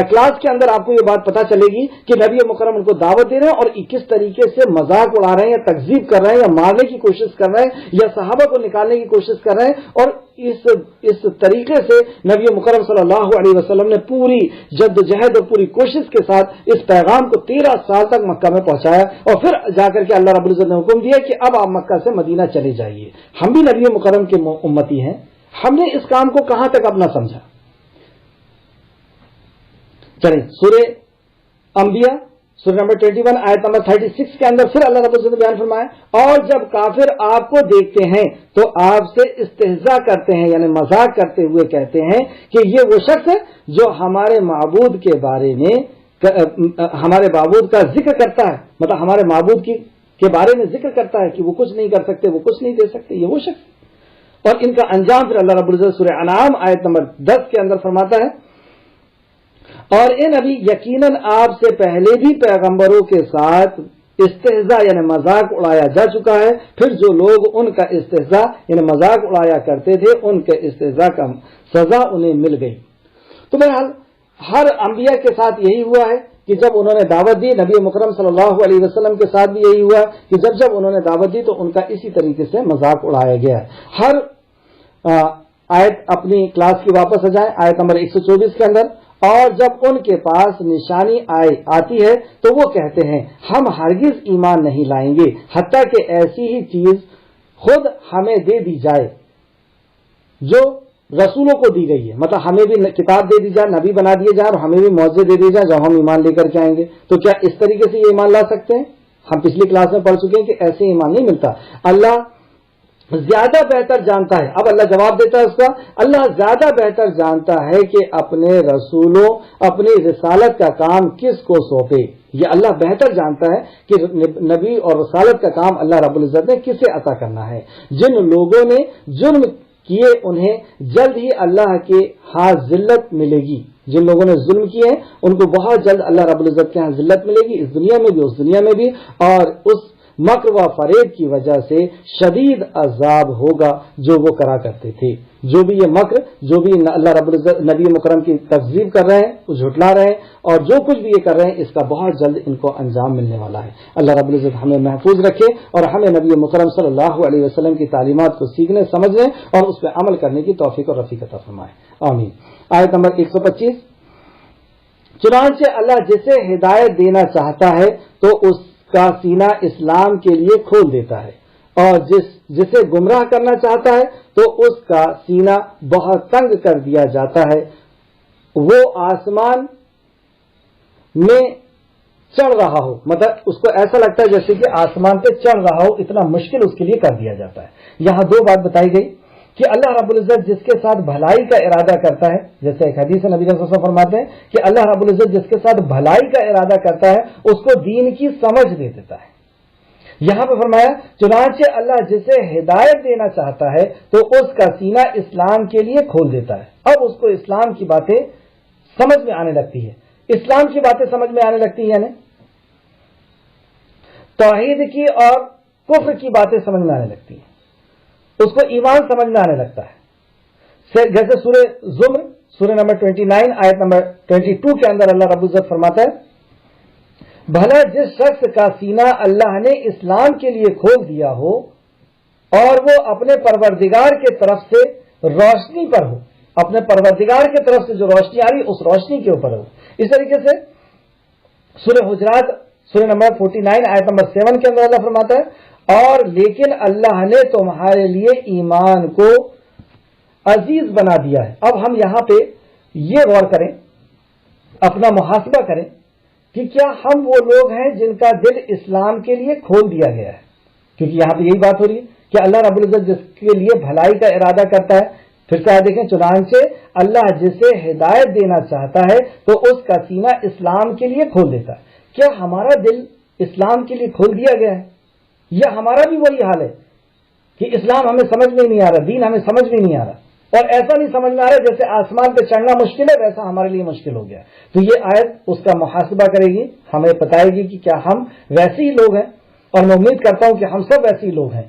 کلاس کے اندر آپ کو یہ بات پتا چلے گی کہ نبی مکرم ان کو دعوت دے رہے ہیں اور کس طریقے سے مذاق اڑا رہے ہیں یا تکذیب کر رہے ہیں یا مارنے کی کوشش کر رہے ہیں یا صحابہ کو نکالنے کی کوشش کر رہے ہیں. اور اس طریقے سے نبی مکرم صلی اللہ علیہ وسلم نے پوری جدوجہد اور پوری کوشش کے ساتھ اس پیغام کو 13 سال تک مکہ میں پہنچایا اور پھر جا کر کے اللہ رب العزت نے حکم دیا کہ اب آپ مکہ سے مدینہ چلے جائیے. ہم بھی نبی مکرم کے امتی ہیں. ہم نے اس کام کو کہاں تک اپنا سمجھا؟ چلیں سورہ انبیاء سورہ نمبر 21 آیت نمبر 36 کے اندر پھر اللہ رب العزت نے بیان فرمایا اور جب کافر آپ کو دیکھتے ہیں تو آپ سے استہزاء کرتے ہیں یعنی مذاق کرتے ہوئے کہتے ہیں کہ یہ وہ شخص ہے جو ہمارے معبود کے بارے میں ہمارے معبود کا ذکر کرتا ہے, مطلب ہمارے معبود کے بارے میں ذکر کرتا ہے کہ وہ کچھ نہیں کر سکتے, وہ کچھ نہیں دے سکتے, یہ وہ شخص. اور ان کا انجام پھر اللہ رب العزت سورہ انعام آیت نمبر 10 کے اندر فرماتا ہے اور اے نبی یقیناً آپ سے پہلے بھی پیغمبروں کے ساتھ استہزاء یعنی مذاق اڑایا جا چکا ہے, پھر جو لوگ ان کا استہزاء یعنی مذاق اڑایا کرتے تھے ان کے استہزاء کا سزا انہیں مل گئی. تو بہرحال ہر انبیاء کے ساتھ یہی ہوا ہے کہ جب انہوں نے دعوت دی, نبی مکرم صلی اللہ علیہ وسلم کے ساتھ بھی یہی ہوا کہ جب انہوں نے دعوت دی تو ان کا اسی طریقے سے مذاق اڑایا گیا ہے. ہر آیت اپنی کلاس کی واپس آ جائیں آیت نمبر 124 کے اندر اور جب ان کے پاس نشانی آتی ہے تو وہ کہتے ہیں ہم ہرگز ایمان نہیں لائیں گے حتیٰ کہ ایسی ہی چیز خود ہمیں دے دی جائے جو رسولوں کو دی گئی ہے, مطلب ہمیں بھی کتاب دے دی جائے, نبی بنا دیے جائیں اور ہمیں بھی معجزے دے دی جائیں جب ہم ایمان لے کر کے آئیں گے. تو کیا اس طریقے سے یہ ایمان لا سکتے ہیں؟ ہم پچھلی کلاس میں پڑھ چکے ہیں کہ ایسے ایمان نہیں ملتا. اللہ زیادہ بہتر جانتا ہے. اب اللہ جواب دیتا ہے اس کا, اللہ زیادہ بہتر جانتا ہے کہ اپنے رسولوں اپنی رسالت کا کام کس کو سونپے. یہ اللہ بہتر جانتا ہے کہ نبی اور رسالت کا کام اللہ رب العزت نے کسے عطا کرنا ہے. جن لوگوں نے جرم کیے انہیں جلد ہی اللہ کے ہاں ذلت ملے گی. جن لوگوں نے ظلم کیے ہیں ان کو بہت جلد اللہ رب العزت کے ہاں ذلت ملے گی, اس دنیا میں بھی اس دنیا میں بھی, اور اس مکر و فریب کی وجہ سے شدید عذاب ہوگا جو وہ کرا کرتے تھے. جو بھی یہ مکر, جو بھی اللہ رب العزت نبی مکرم کی تکذیب کر رہے ہیں, جھٹلا رہے ہیں اور جو کچھ بھی یہ کر رہے ہیں اس کا بہت جلد ان کو انجام ملنے والا ہے. اللہ رب العزت ہمیں محفوظ رکھے اور ہمیں نبی مکرم صلی اللہ علیہ وسلم کی تعلیمات کو سیکھنے سمجھنے اور اس پہ عمل کرنے کی توفیق اور رفیق عطا فرمائے. آمین. آیت نمبر 125 چنانچہ اللہ جسے ہدایت دینا چاہتا ہے تو اس کا سینہ اسلام کے لیے کھول دیتا ہے اور جسے گمراہ کرنا چاہتا ہے تو اس کا سینہ بہت تنگ کر دیا جاتا ہے. وہ آسمان میں چڑھ رہا ہو, مطلب اس کو ایسا لگتا ہے جیسے کہ آسمان پہ چڑھ رہا ہو, اتنا مشکل اس کے لیے کر دیا جاتا ہے. یہاں دو بات بتائی گئی کہ اللہ رب العزت جس کے ساتھ بھلائی کا ارادہ کرتا ہے, جیسے ایک حدیث نبی صلی اللہ علیہ وسلم فرماتے ہیں کہ اللہ رب العزت جس کے ساتھ بھلائی کا ارادہ کرتا ہے اس کو دین کی سمجھ دے دیتا ہے. یہاں پہ فرمایا چنانچہ اللہ جسے ہدایت دینا چاہتا ہے تو اس کا سینہ اسلام کے لیے کھول دیتا ہے. اب اس کو اسلام کی باتیں سمجھ میں آنے لگتی ہے. اسلام کی باتیں سمجھ میں آنے لگتی ہیں یعنی توحید کی اور کفر کی باتیں سمجھ میں آنے لگتی ہیں, اس کو ایمان سمجھ میں آنے لگتا ہے. جیسے سورہ زمر سورہ نمبر 29 آیت نمبر 22 کے اندر اللہ رب العزت فرماتا ہے بھلا جس شخص کا سینہ اللہ نے اسلام کے لیے کھول دیا ہو اور وہ اپنے پروردگار کے طرف سے روشنی پر ہو, اپنے پروردگار کی طرف سے جو روشنی آ رہی اس روشنی کے اوپر ہو. اس طریقے سے سورہ حجرات سورہ نمبر 49 آیت نمبر 7 کے اندر اللہ فرماتا ہے اور لیکن اللہ نے تمہارے لیے ایمان کو عزیز بنا دیا ہے. اب ہم یہاں پہ یہ غور کریں, اپنا محاسبہ کریں کہ کیا ہم وہ لوگ ہیں جن کا دل اسلام کے لیے کھول دیا گیا ہے, کیونکہ یہاں پہ یہی بات ہو رہی ہے کہ اللہ رب العزت جس کے لیے بھلائی کا ارادہ کرتا ہے, پھر سے دیکھیں چنانچہ اللہ جسے ہدایت دینا چاہتا ہے تو اس کا سینہ اسلام کے لیے کھول دیتا ہے. کیا ہمارا دل اسلام کے لیے کھول دیا گیا ہے یا ہمارا بھی وہی حال ہے کہ اسلام ہمیں سمجھ میں نہیں آ رہا, دین ہمیں سمجھ میں نہیں آ رہا, اور ایسا نہیں سمجھ میں آ رہا جیسے آسمان پہ چڑھنا مشکل ہے ویسا ہمارے لیے مشکل ہو گیا. تو یہ آیت اس کا محاسبہ کرے گی, ہمیں بتائے گی کہ کیا ہم ویسے ہی لوگ ہیں, اور میں امید کرتا ہوں کہ ہم سب ویسے ہی لوگ ہیں.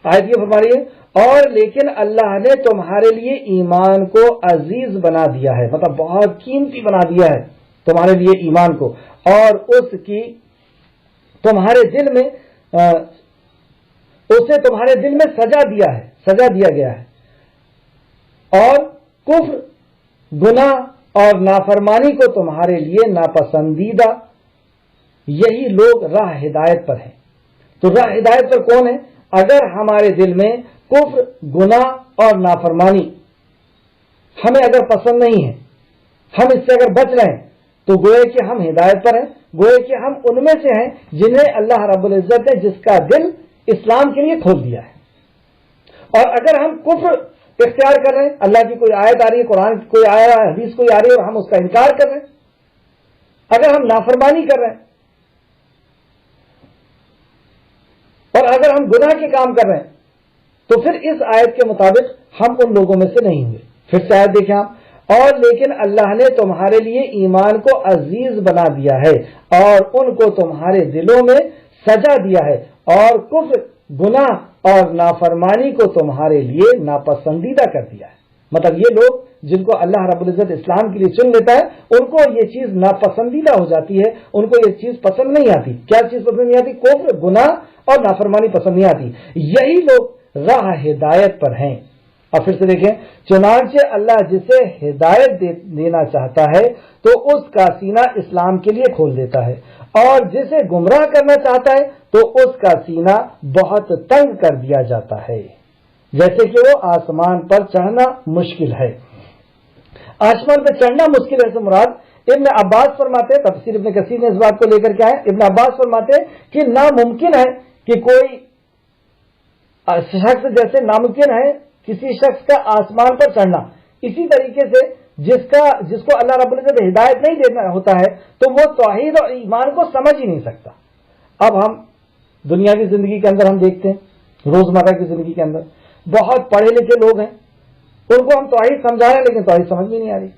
آیت یہ فرما رہی ہے اور لیکن اللہ نے تمہارے لیے ایمان کو عزیز بنا دیا ہے، مطلب بہت قیمتی بنا دیا ہے تمہارے لیے ایمان کو، اور اس کی تمہارے دل میں اسے تمہارے دل میں سجا دیا گیا ہے، اور کفر، گناہ اور نافرمانی کو تمہارے لیے ناپسندیدہ، یہی لوگ راہ ہدایت پر ہیں۔ تو راہ ہدایت پر کون ہے؟ اگر ہمارے دل میں کفر، گناہ اور نافرمانی ہمیں اگر پسند نہیں ہے، ہم اس سے اگر بچ رہے ہیں، تو گویا کہ ہم ہدایت پر ہیں، گویا کہ ہم ان میں سے ہیں جنہیں اللہ رب العزت نے جس کا دل اسلام کے لیے کھول دیا ہے۔ اور اگر ہم کفر اختیار کر رہے ہیں، اللہ کی کوئی آیت آ رہی ہے، قرآن کی کوئی آیت، حدیث کوئی آ رہی ہے اور ہم اس کا انکار کر رہے ہیں، اگر ہم نافرمانی کر رہے ہیں اور اگر ہم گناہ کے کام کر رہے ہیں، تو پھر اس آیت کے مطابق ہم ان لوگوں میں سے نہیں ہوں گے۔ پھر سے آیت دیکھیں آپ، اور لیکن اللہ نے تمہارے لیے ایمان کو عزیز بنا دیا ہے اور ان کو تمہارے دلوں میں سجا دیا ہے، اور کفر، گناہ اور نافرمانی کو تمہارے لیے ناپسندیدہ کر دیا ہے۔ مطلب یہ لوگ جن کو اللہ رب العزت اسلام کے لیے چن لیتا ہے، ان کو یہ چیز ناپسندیدہ ہو جاتی ہے، ان کو یہ چیز پسند نہیں آتی۔ کیا چیز پسند نہیں آتی؟ کفر، گناہ اور نافرمانی پسند نہیں آتی۔ یہی لوگ راہ ہدایت پر ہیں۔ اور پھر سے دیکھیں، چنانچہ اللہ جسے ہدایت دینا چاہتا ہے تو اس کا سینہ اسلام کے لیے کھول دیتا ہے، اور جسے گمراہ کرنا چاہتا ہے تو اس کا سینہ بہت تنگ کر دیا جاتا ہے، جیسے کہ وہ آسمان پر چڑھنا مشکل ہے۔ آسمان پر چڑھنا مشکل ہے سے مراد ابن عباس فرماتے ہیں، تفسیر ابن کثیر نے اس بات کو لے کر کے آئے، ابن عباس فرماتے ہیں کہ ناممکن ہے کہ کوئی شخص، جیسے ناممکن ہے کسی شخص کا آسمان پر چڑھنا، اسی طریقے سے جس کو اللہ رب العزت ہدایت نہیں دینا ہوتا ہے تو وہ توحید اور ایمان کو سمجھ ہی نہیں سکتا۔ اب ہم دنیاوی زندگی کے اندر ہم دیکھتے ہیں، روزمرہ کی زندگی کے اندر بہت پڑھے لکھے لوگ ہیں، ان کو ہم توحید سمجھا رہے ہیں لیکن توحید سمجھ میں نہیں آ رہی،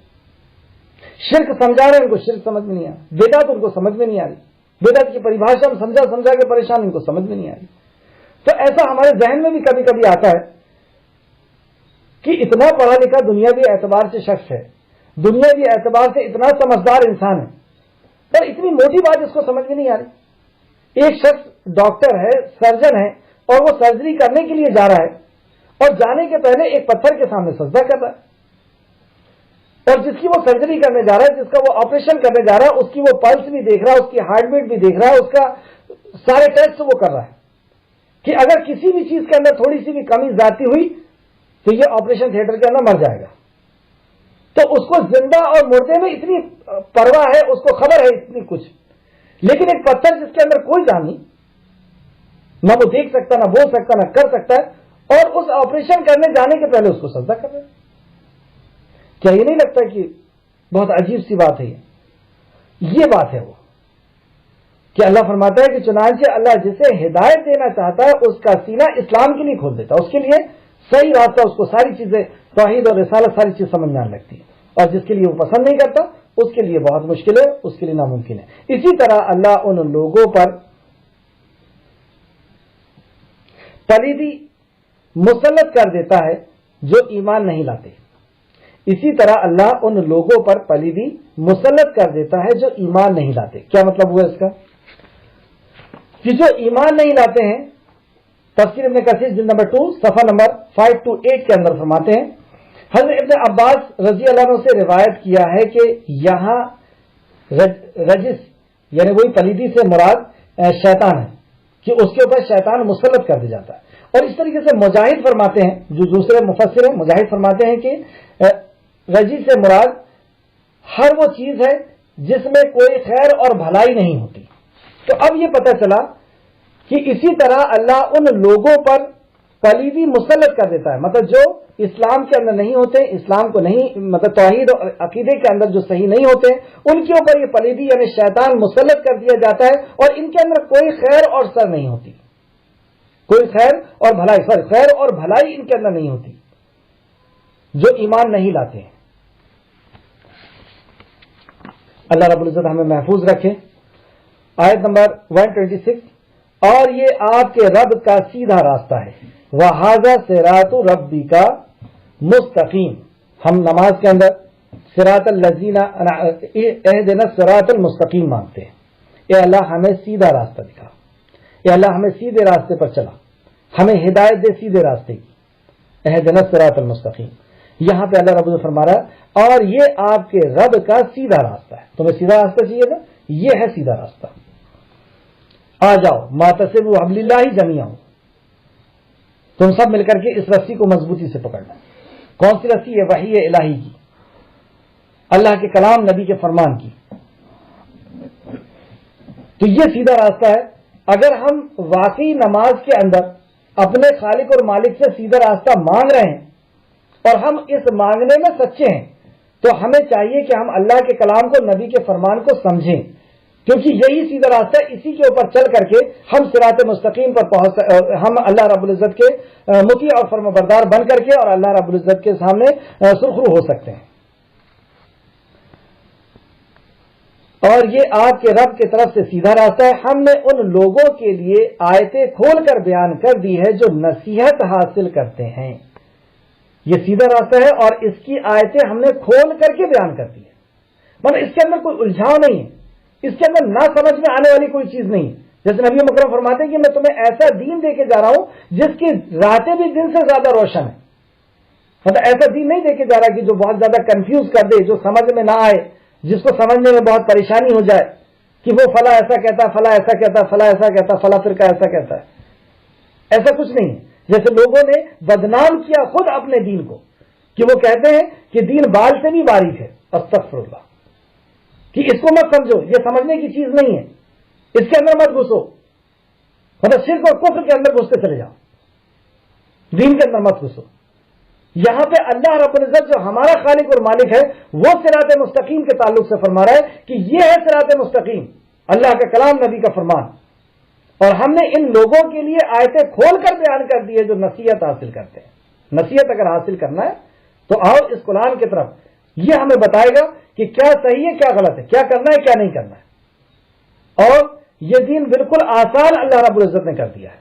شرک سمجھا رہے ہیں ان کو شرک سمجھ میں نہیں آ رہی، بدعت ان کو سمجھ میں نہیں آ رہی، بدعت کی پریبھاشا ہم سمجھا کے پریشان، ان کو سمجھ میں نہیں آ رہی۔ تو ایسا ہمارے ذہن میں بھی کبھی کبھی آتا ہے کہ اتنا پڑھا لکھا دنیاوی اعتبار سے شخص ہے، دنیاوی اعتبار سے اتنا سمجھدار انسان ہے، پر اتنی موٹی بات اس کو سمجھ میں نہیں آ رہی۔ ایک شخص ڈاکٹر ہے، سرجن ہے، اور وہ سرجری کرنے کے لیے جا رہا ہے، اور جانے کے پہلے ایک پتھر کے سامنے سجدہ کر رہا ہے، اور جس کی وہ سرجری کرنے جا رہا ہے، جس کا وہ آپریشن کرنے جا رہا ہے، اس کی وہ پلس بھی دیکھ رہا ہے، اس کی ہارٹ بیٹ بھی دیکھ رہا ہے، اس کا سارے ٹیسٹ وہ کر رہا ہے کہ اگر کسی بھی چیز کے اندر تھوڑی سی بھی کمی زیادتی ہوئی تو یہ آپریشن تھیٹر کے اندر مر جائے گا۔ تو اس کو زندہ اور مردے میں اتنی پرواہ ہے، اس کو خبر ہے اتنی کچھ، لیکن ایک پتھر جس کے اندر کوئی جان نہیں، نہ وہ دیکھ سکتا، نہ بول سکتا، نہ کر سکتا ہے، اور اس آپریشن کرنے جانے کے پہلے اس کو سجدہ کر رہے ہیں۔ کیا یہ نہیں لگتا کہ بہت عجیب سی بات ہے؟ یہ بات ہے وہ کہ اللہ فرماتا ہے کہ چنانچہ اللہ جسے ہدایت دینا چاہتا ہے اس کا سینہ اسلام کے لیے کھول دیتا ہے، اس کے لیے صحیح راستہ، اس کو ساری چیزیں، توحید اور رسالت، ساری چیز سمجھ میں آنے لگتی ہے، اور جس کے لیے وہ پسند نہیں کرتا اس کے لیے بہت مشکل ہے، اس کے لیے ناممکن ہے۔ اسی طرح اللہ ان لوگوں پر پلیدی مسلط کر دیتا ہے جو ایمان نہیں لاتے، اسی طرح اللہ ان لوگوں پر پلیدی مسلط کر دیتا ہے جو ایمان نہیں لاتے۔ کیا مطلب ہوا اس کا؟ کہ جو ایمان نہیں لاتے ہیں، تفسیر ابن کثیر جلد نمبر 2 صفحہ نمبر 528 کے اندر فرماتے ہیں، حضرت ابن عباس رضی اللہ عنہ سے روایت کیا ہے کہ یہاں رجس یعنی وہی پلیدی سے مراد شیطان ہے، کہ اس کے اوپر شیطان مسلط کر دیا جاتا ہے۔ اور اس طریقے سے مجاہد فرماتے ہیں، جو دوسرے مفسر ہیں، مجاہد فرماتے ہیں کہ رجس سے مراد ہر وہ چیز ہے جس میں کوئی خیر اور بھلائی نہیں ہوتی۔ تو اب یہ پتہ چلا کہ اسی طرح اللہ ان لوگوں پر پلیدی مسلط کر دیتا ہے، مطلب جو اسلام کے اندر نہیں ہوتے، اسلام کو نہیں، مطلب توحید اور عقیدے کے اندر جو صحیح نہیں ہوتے، ان کے اوپر یہ پلیدی یعنی شیطان مسلط کر دیا جاتا ہے، اور ان کے اندر کوئی خیر اور سر نہیں ہوتی، کوئی خیر اور بھلائی ان کے اندر نہیں ہوتی، جو ایمان نہیں لاتے ہیں۔ اللہ رب العزت ہمیں محفوظ رکھے۔ آیت نمبر 126، اور یہ آپ کے رب کا سیدھا راستہ ہے، وَهَذَا صِرَاطُ رَبِّكَ مستقیم. ہم نماز کے اندر صراط الذین اہدنا الصراط المستقیم مانگتے ہیں. اے اللہ ہمیں سیدھا راستہ دکھا، اے اللہ ہمیں سیدھے راستے پر چلا، ہمیں ہدایت دے سیدھے راستے کی. اہدنا الصراط المستقیم. یہاں پہ اللہ رب العزت فرما رہا ہے اور یہ آپ کے رب کا سیدھا راستہ ہے. تمہیں سیدھا راستہ چاہیے تھا، یہ ہے سیدھا راستہ. آ جاؤ معتصموا بحبل اللہ جمیعا، تم سب مل کر کے اس رسی کو مضبوطی سے پکڑنا. کون سی رسی ہے؟ وحی الہی کی، اللہ کے کلام، نبی کے فرمان کی. تو یہ سیدھا راستہ ہے. اگر ہم واقعی نماز کے اندر اپنے خالق اور مالک سے سیدھا راستہ مانگ رہے ہیں اور ہم اس مانگنے میں سچے ہیں تو ہمیں چاہیے کہ ہم اللہ کے کلام کو، نبی کے فرمان کو سمجھیں، کیونکہ یہی سیدھا راستہ ہے. اسی کے اوپر چل کر کے ہم صراط مستقیم پر ہم اللہ رب العزت کے مطیع اور فرمانبردار بن کر کے اور اللہ رب العزت کے سامنے سرخرو ہو سکتے ہیں. اور یہ آپ کے رب کی طرف سے سیدھا راستہ ہے. ہم نے ان لوگوں کے لیے آیتیں کھول کر بیان کر دی ہے جو نصیحت حاصل کرتے ہیں. یہ سیدھا راستہ ہے اور اس کی آیتیں ہم نے کھول کر کے بیان کر دی ہے. مطلب اس کے اندر کوئی الجھاؤ نہیں ہے، اس کے اندر نہ سمجھ میں آنے والی کوئی چیز نہیں. جیسے نبی مکرم فرماتے ہیں کہ میں تمہیں ایسا دین دے کے جا رہا ہوں جس کی راتیں بھی دن سے زیادہ روشن ہے. مطلب ایسا دین نہیں دے کے جا رہا کہ جو بہت زیادہ کنفیوز کر دے، جو سمجھ میں نہ آئے، جس کو سمجھنے میں بہت پریشانی ہو جائے کہ وہ فلاں ایسا کہتا، فلاں ایسا کہتا، فلاں ایسا کہتا، فلاں فرقہ ایسا کہتا ہے. ایسا کچھ نہیں ہے. جیسے لوگوں نے بدنام کیا خود اپنے دین کو کہ وہ کہتے ہیں کہ دین بال سے بھی باریک ہے. استغفر اللہ، کہ اس کو مت سمجھو، یہ سمجھنے کی چیز نہیں ہے، اس کے اندر مت گھسو. مطلب شرک اور کفر کے اندر گھستے چلے جاؤ، دین کے اندر مت گھسو. یہاں پہ اللہ رب العزت جو ہمارا خالق اور مالک ہے وہ صراط مستقیم کے تعلق سے فرما رہا ہے کہ یہ ہے صراط مستقیم، اللہ کا کلام، نبی کا فرمان. اور ہم نے ان لوگوں کے لیے آیتیں کھول کر بیان کر دی ہے جو نصیحت حاصل کرتے ہیں. نصیحت اگر حاصل کرنا ہے تو آؤ اس قرآن کی طرف. یہ ہمیں بتائے گا کہ کیا صحیح ہے، کیا غلط ہے، کیا کرنا ہے، کیا نہیں کرنا ہے. اور یہ دین بالکل آسان اللہ رب العزت نے کر دیا ہے.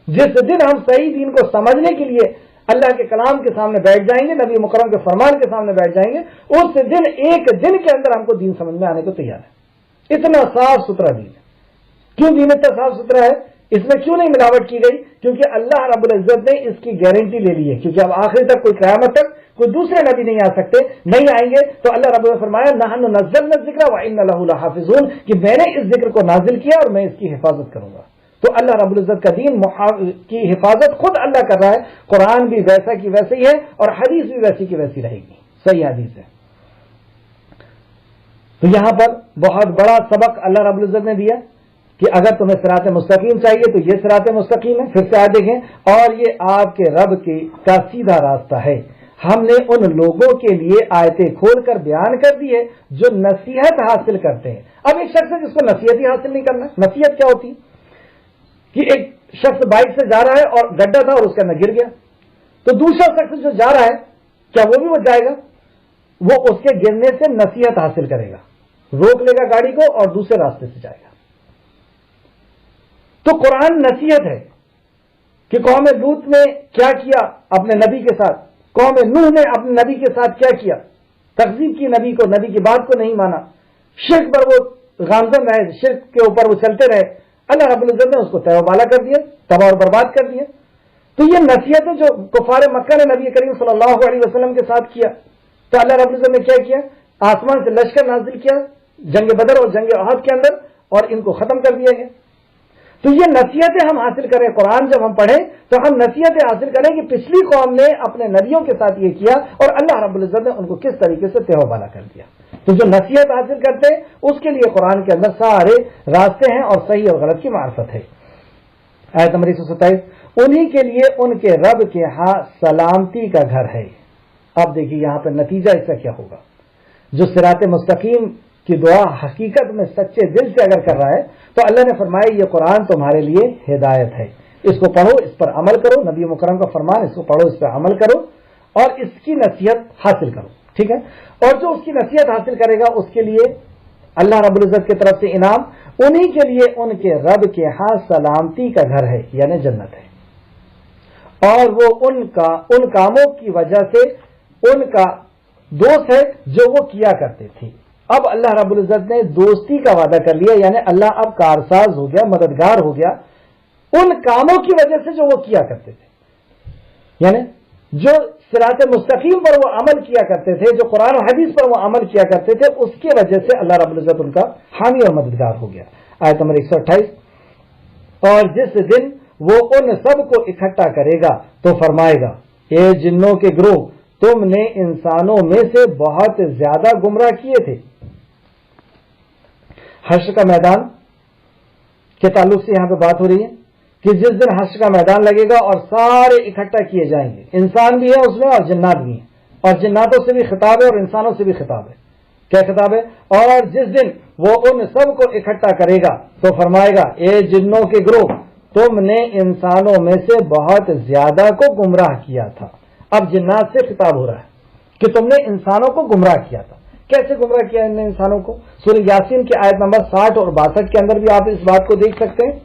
جس دن ہم صحیح دین کو سمجھنے کے لیے اللہ کے کلام کے سامنے بیٹھ جائیں گے، نبی مکرم کے فرمان کے سامنے بیٹھ جائیں گے، اس دن ایک دن کے اندر ہم کو دین سمجھ میں آنے کو تیار ہے. اتنا صاف ستھرا دین ہے. کیوں دین اتنا صاف ستھرا ہے؟ اس میں کیوں نہیں ملاوٹ کی گئی؟ کیونکہ اللہ رب العزت نے اس کی گارنٹی لے لی ہے. کیونکہ اب آخری تک کوئی قیامت تک کوئی دوسرے نبی نہیں آ سکتے، نہیں آئیں گے. تو اللہ رب العزت فرمایا نحن نزلنا الذکر وإنا لہ لحافظون، کہ میں نے اس ذکر کو نازل کیا اور میں اس کی حفاظت کروں گا. تو اللہ رب العزت کا دین کی حفاظت خود اللہ کر رہا ہے. قرآن بھی ویسا کی ویسے ہی ہے اور حدیث بھی ویسی کی ویسی رہے گی. صحیح حدیث ہے. تو یہاں پر بہت بڑا سبق اللہ رب العزت نے دیا کہ اگر تمہیں صراط مستقیم چاہیے تو یہ صراط مستقیم ہے. پھر سے آیت دیکھیں، اور یہ آپ کے رب کا سیدھا راستہ ہے. ہم نے ان لوگوں کے لیے آیتیں کھول کر بیان کر دی ہے جو نصیحت حاصل کرتے ہیں. اب ایک شخص ہے جس کو نصیحت ہی حاصل نہیں کرنا. نصیحت کیا ہوتی کہ ایک شخص بائک سے جا رہا ہے اور گڈھا تھا اور اس کے اندر گر گیا، تو دوسرا شخص جو جا رہا ہے کیا وہ بھی بچ جائے گا؟ وہ اس کے گرنے سے نصیحت حاصل کرے گا، روک لے گا گاڑی کو اور دوسرے راستے سے جائے گا. تو قرآن نصیحت ہے کہ قوم لوط نے کیا کیا اپنے نبی کے ساتھ، قوم نوح نے اپنے نبی کے ساتھ کیا کیا، تکذیب کی نبی کو، نبی کی بات کو نہیں مانا، شرک پر وہ گامزن رہے، شرک کے اوپر وہ چلتے رہے. اللہ رب العزت نے اس کو تہ و بالا کر دیا، تباہ اور برباد کر دیا. تو یہ نصیحت ہے جو کفار مکہ نے نبی کریم صلی اللہ علیہ وسلم کے ساتھ کیا. تو اللہ رب العزت نے کیا کیا؟ آسمان سے لشکر نازل کیا جنگ بدر اور جنگ احد کے اندر اور ان کو ختم کر دیا گیا. تو یہ نصیحتیں ہم حاصل کریں. قرآن جب ہم پڑھیں تو ہم نصیحتیں حاصل کریں کہ پچھلی قوم نے اپنے نبیوں کے ساتھ یہ کیا اور اللہ رب العزت نے ان کو کس طریقے سے تہ و بالا کر دیا. تو جو نصیحت حاصل کرتے ہیں اس کے لیے قرآن کے اندر سارے راستے ہیں اور صحیح اور غلط کی معرفت ہے. آیت نمبر 127، انہی کے لیے ان کے رب کے ہاں سلامتی کا گھر ہے. اب دیکھیے یہاں پر نتیجہ اس کا کیا ہوگا. جو صراط مستقیم کی دعا حقیقت میں سچے دل سے اگر کر رہا ہے تو اللہ نے فرمایا یہ قرآن تمہارے لیے ہدایت ہے، اس کو پڑھو، اس پر عمل کرو. نبی مکرم کا فرمان، اس کو پڑھو، اس پر عمل کرو اور اس کی نصیحت حاصل کرو. ٹھیک ہے. اور جو اس کی نصیحت حاصل کرے گا اس کے لیے اللہ رب العزت کی طرف سے انعام، انہی کے لیے ان کے رب کے ہاں سلامتی کا گھر ہے، یعنی جنت ہے. اور وہ ان کاموں کی وجہ سے ان کا دوست ہے جو وہ کیا کرتے تھے۔ اب اللہ رب العزت نے دوستی کا وعدہ کر لیا، یعنی اللہ اب کارساز ہو گیا، مددگار ہو گیا ان کاموں کی وجہ سے جو وہ کیا کرتے تھے، یعنی جو صراط مستقیم پر وہ عمل کیا کرتے تھے، جو قرآن و حدیث پر وہ عمل کیا کرتے تھے، اس کی وجہ سے اللہ رب العزت ان کا حامی اور مددگار ہو گیا۔ آیت نمبر 128، اور جس دن وہ ان سب کو اکٹھا کرے گا تو فرمائے گا، اے جنوں کے گروہ، تم نے انسانوں میں سے بہت زیادہ گمراہ کیے تھے۔ حشر کا میدان کے تعلق سے یہاں پہ بات ہو رہی ہے کہ جس دن حشر کا میدان لگے گا اور سارے اکٹھا کیے جائیں گے، انسان بھی ہے اس میں اور جنات بھی ہیں، اور جناتوں سے بھی خطاب ہے اور انسانوں سے بھی خطاب ہے۔ کیا خطاب ہے؟ اور جس دن وہ ان سب کو اکٹھا کرے گا تو فرمائے گا، اے جنوں کے گروہ، تم نے انسانوں میں سے بہت زیادہ کو گمراہ کیا تھا۔ اب جنات سے خطاب ہو رہا ہے کہ تم نے انسانوں کو گمراہ کیا تھا۔ کیسے گمراہ کیا ان نے انسانوں کو؟ سورہ یاسین کی آیت نمبر 60 اور 62 کے اندر بھی آپ اس بات کو دیکھ سکتے ہیں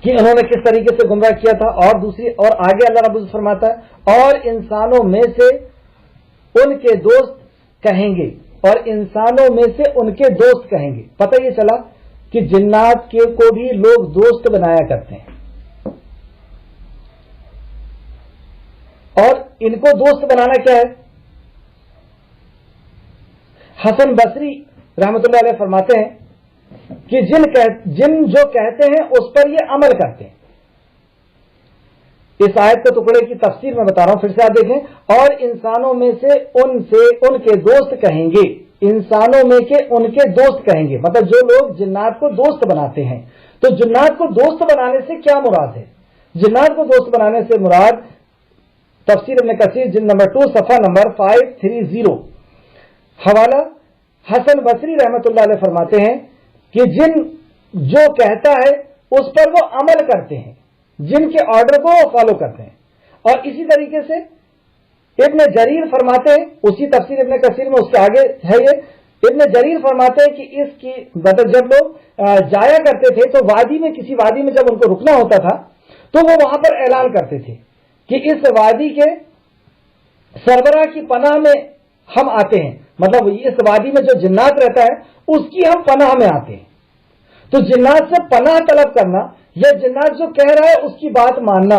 کہ انہوں نے کس طریقے سے گمراہ کیا تھا۔ اور آگے اللہ رب العزت فرماتا ہے، اور انسانوں میں سے ان کے دوست کہیں گے، اور انسانوں میں سے ان کے دوست کہیں گے۔ پتہ یہ چلا کہ جنات کے کو بھی لوگ دوست بنایا کرتے ہیں، اور ان کو دوست بنانا کیا ہے؟ حسن بصری رحمۃ اللہ علیہ فرماتے ہیں کہ جن جو کہتے ہیں اس پر یہ عمل کرتے ہیں۔ اس آیت کے ٹکڑے کی تفسیر میں بتا رہا ہوں، پھر سے آپ دیکھیں، اور انسانوں میں سے ان کے دوست کہیں گے، انسانوں میں ان کے دوست کہیں گے، مطلب جو لوگ جنات کو دوست بناتے ہیں۔ تو جنات کو دوست بنانے سے کیا مراد ہے؟ جنات کو دوست بنانے سے مراد تفسیر ابن کثیر جلد نمبر 2 صفحہ نمبر 530 حوالہ حسن بصری رحمۃ اللہ علیہ فرماتے ہیں کہ جو کہتا ہے اس پر وہ عمل کرتے ہیں، جن کے آرڈر کو وہ فالو کرتے ہیں۔ اور اسی طریقے سے ابن جریر فرماتے ہیں، اسی تفسیر ابن کثیر میں اس کے آگے ہے یہ، ابن جریر فرماتے ہیں کہ اس کی مطلب جب لوگ جایا کرتے تھے تو وادی میں، کسی وادی میں جب ان کو رکنا ہوتا تھا تو وہ وہاں پر اعلان کرتے تھے کہ اس وادی کے سربراہ کی پناہ میں ہم آتے ہیں، مطلب اس وادی میں جو جنات رہتا ہے اس کی ہم پناہ میں آتے ہیں۔ تو جنات سے پناہ طلب کرنا یا جنات جو کہہ رہا ہے اس کی بات ماننا،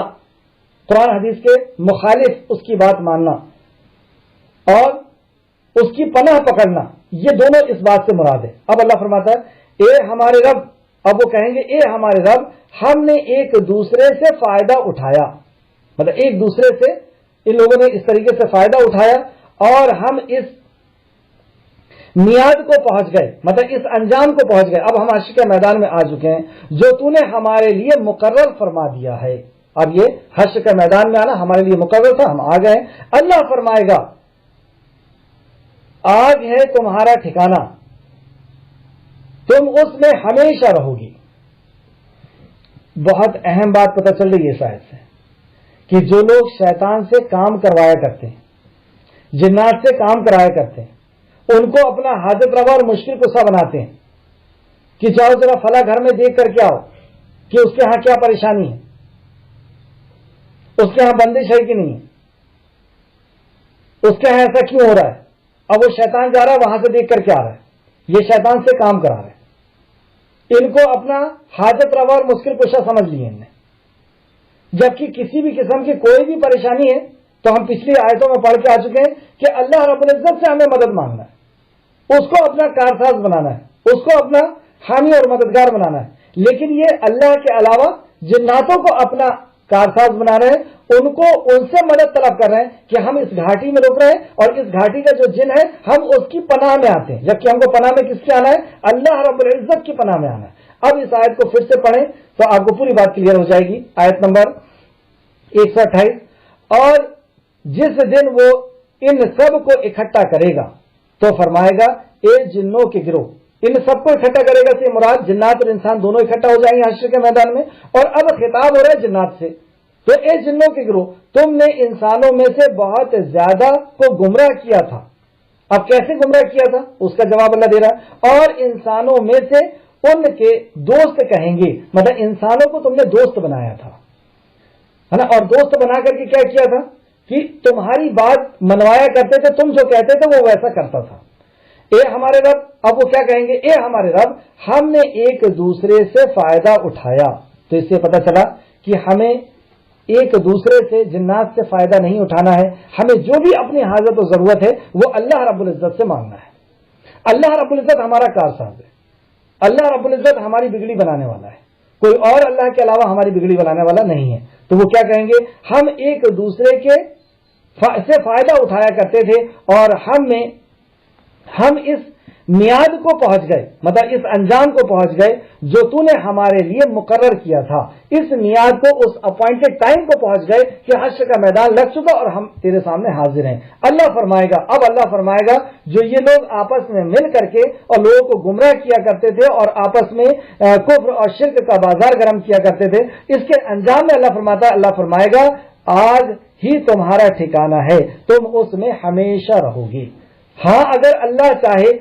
قرآن حدیث کے مخالف اس کی بات ماننا اور اس کی پناہ پکڑنا، یہ دونوں اس بات سے مراد ہے۔ اب اللہ فرماتا ہے، اے ہمارے رب، اب وہ کہیں گے، اے ہمارے رب، ہم نے ایک دوسرے سے فائدہ اٹھایا، مطلب ایک دوسرے سے ان لوگوں نے اس طریقے سے فائدہ اٹھایا اور ہم اس میعاد کو پہنچ گئے، مطلب اس انجام کو پہنچ گئے۔ اب ہم حشر کے میدان میں آ چکے ہیں جو تو نے ہمارے لیے مقرر فرما دیا ہے۔ اب یہ حشر کے میدان میں آنا ہمارے لیے مقرر تھا، ہم آ گئے۔ اللہ فرمائے گا، آگ ہے تمہارا ٹھکانہ، تم اس میں ہمیشہ رہو گی۔ بہت اہم بات پتہ چل رہی ہے شاید سے کہ جو لوگ شیطان سے کام کروایا کرتے ہیں، جنات سے کام کرایا کرتے ہیں، ان کو اپنا حاجت روا اور مشکل کشا بناتے ہیں کہ جاؤ ذرا فلاں گھر میں دیکھ کر کے آؤ کہ اس کے ہاں کیا پریشانی ہے، اس کے ہاں بندش ہے کہ نہیں ہے، اس کے ہاں ایسا کیوں ہو رہا ہے۔ اب وہ شیطان جا رہا ہے وہاں سے دیکھ کر کے آ رہا ہے، یہ شیطان سے کام کرا رہا ہے۔ ان کو اپنا حاجت روا اور مشکل کشا سمجھ لیے ان نے، جبکہ کسی بھی قسم کی کوئی بھی پریشانی ہے تو ہم پچھلی آیتوں میں پڑھ کے آ چکے ہیں کہ اللہ رب العزت سے ہمیں مدد مانگنا ہے، اس کو اپنا کارساز بنانا ہے، اس کو اپنا حامی اور مددگار بنانا ہے۔ لیکن یہ اللہ کے علاوہ جناتوں کو اپنا کارساز بنا رہے ہیں، ان سے مدد طلب کر رہے ہیں کہ ہم اس گھاٹی میں رک رہے ہیں اور اس گھاٹی کا جو جن ہے ہم اس کی پناہ میں آتے ہیں، جبکہ ہم کو پناہ میں کس کے آنا ہے؟ اللہ رب العزت کی پناہ میں آنا ہے۔ اب اس آیت کو پھر سے پڑھیں تو آپ کو پوری بات کلیئر ہو جائے گی۔ آیت نمبر 128، اور جس دن وہ ان سب کو اکٹھا کرے گا تو فرمائے گا، اے جنوں کے گروہ، ان سب کو اکٹھا کرے گا سے مراد جنات اور انسان دونوں اکٹھا ہو جائیں گے حشر کے میدان میں۔ اور اب خطاب ہو رہا ہے جنات سے، تو اے جنوں کے گروہ، تم نے انسانوں میں سے بہت زیادہ کو گمراہ کیا تھا۔ اب کیسے گمراہ کیا تھا اس کا جواب اللہ دے رہا ہے، اور انسانوں میں سے ان کے دوست کہیں گے، مطلب انسانوں کو تم نے دوست بنایا تھا۔ ہے نا, اور دوست بنا کر کے کیا کیا تھا کہ تمہاری بات منوایا کرتے تھے, تم جو کہتے تھے وہ ویسا کرتا تھا. اے ہمارے رب, اب وہ کیا کہیں گے, اے ہمارے رب ہم نے ایک دوسرے سے فائدہ اٹھایا. تو اس سے پتہ چلا کہ ہمیں ایک دوسرے سے, جنات سے فائدہ نہیں اٹھانا ہے, ہمیں جو بھی اپنی حاجت و ضرورت ہے وہ اللہ رب العزت سے مانگنا ہے. اللہ رب العزت ہمارا کارساز ہے, اللہ رب العزت ہماری بگڑی بنانے والا ہے, کوئی اور اللہ کے علاوہ ہماری بگڑی بنانے والا نہیں ہے. تو وہ کیا کہیں گے, ہم ایک دوسرے کے سے فائدہ اٹھایا کرتے تھے اور ہم اس میعاد کو پہنچ گئے, مطلب اس انجام کو پہنچ گئے جو تو نے ہمارے لیے مقرر کیا تھا. اس میعاد کو, اس اپوائنٹڈ ٹائم کو پہنچ گئے کہ حشر کا میدان لگ چکا اور ہم تیرے سامنے حاضر ہیں. اللہ فرمائے گا, اب اللہ فرمائے گا جو یہ لوگ آپس میں مل کر کے اور لوگوں کو گمراہ کیا کرتے تھے اور آپس میں کفر اور شرک کا بازار گرم کیا کرتے تھے, اس کے انجام میں اللہ فرمائے گا آج ہی تمہارا ٹھکانہ ہے, تم اس میں ہمیشہ رہو گی. ہاں اگر اللہ چاہے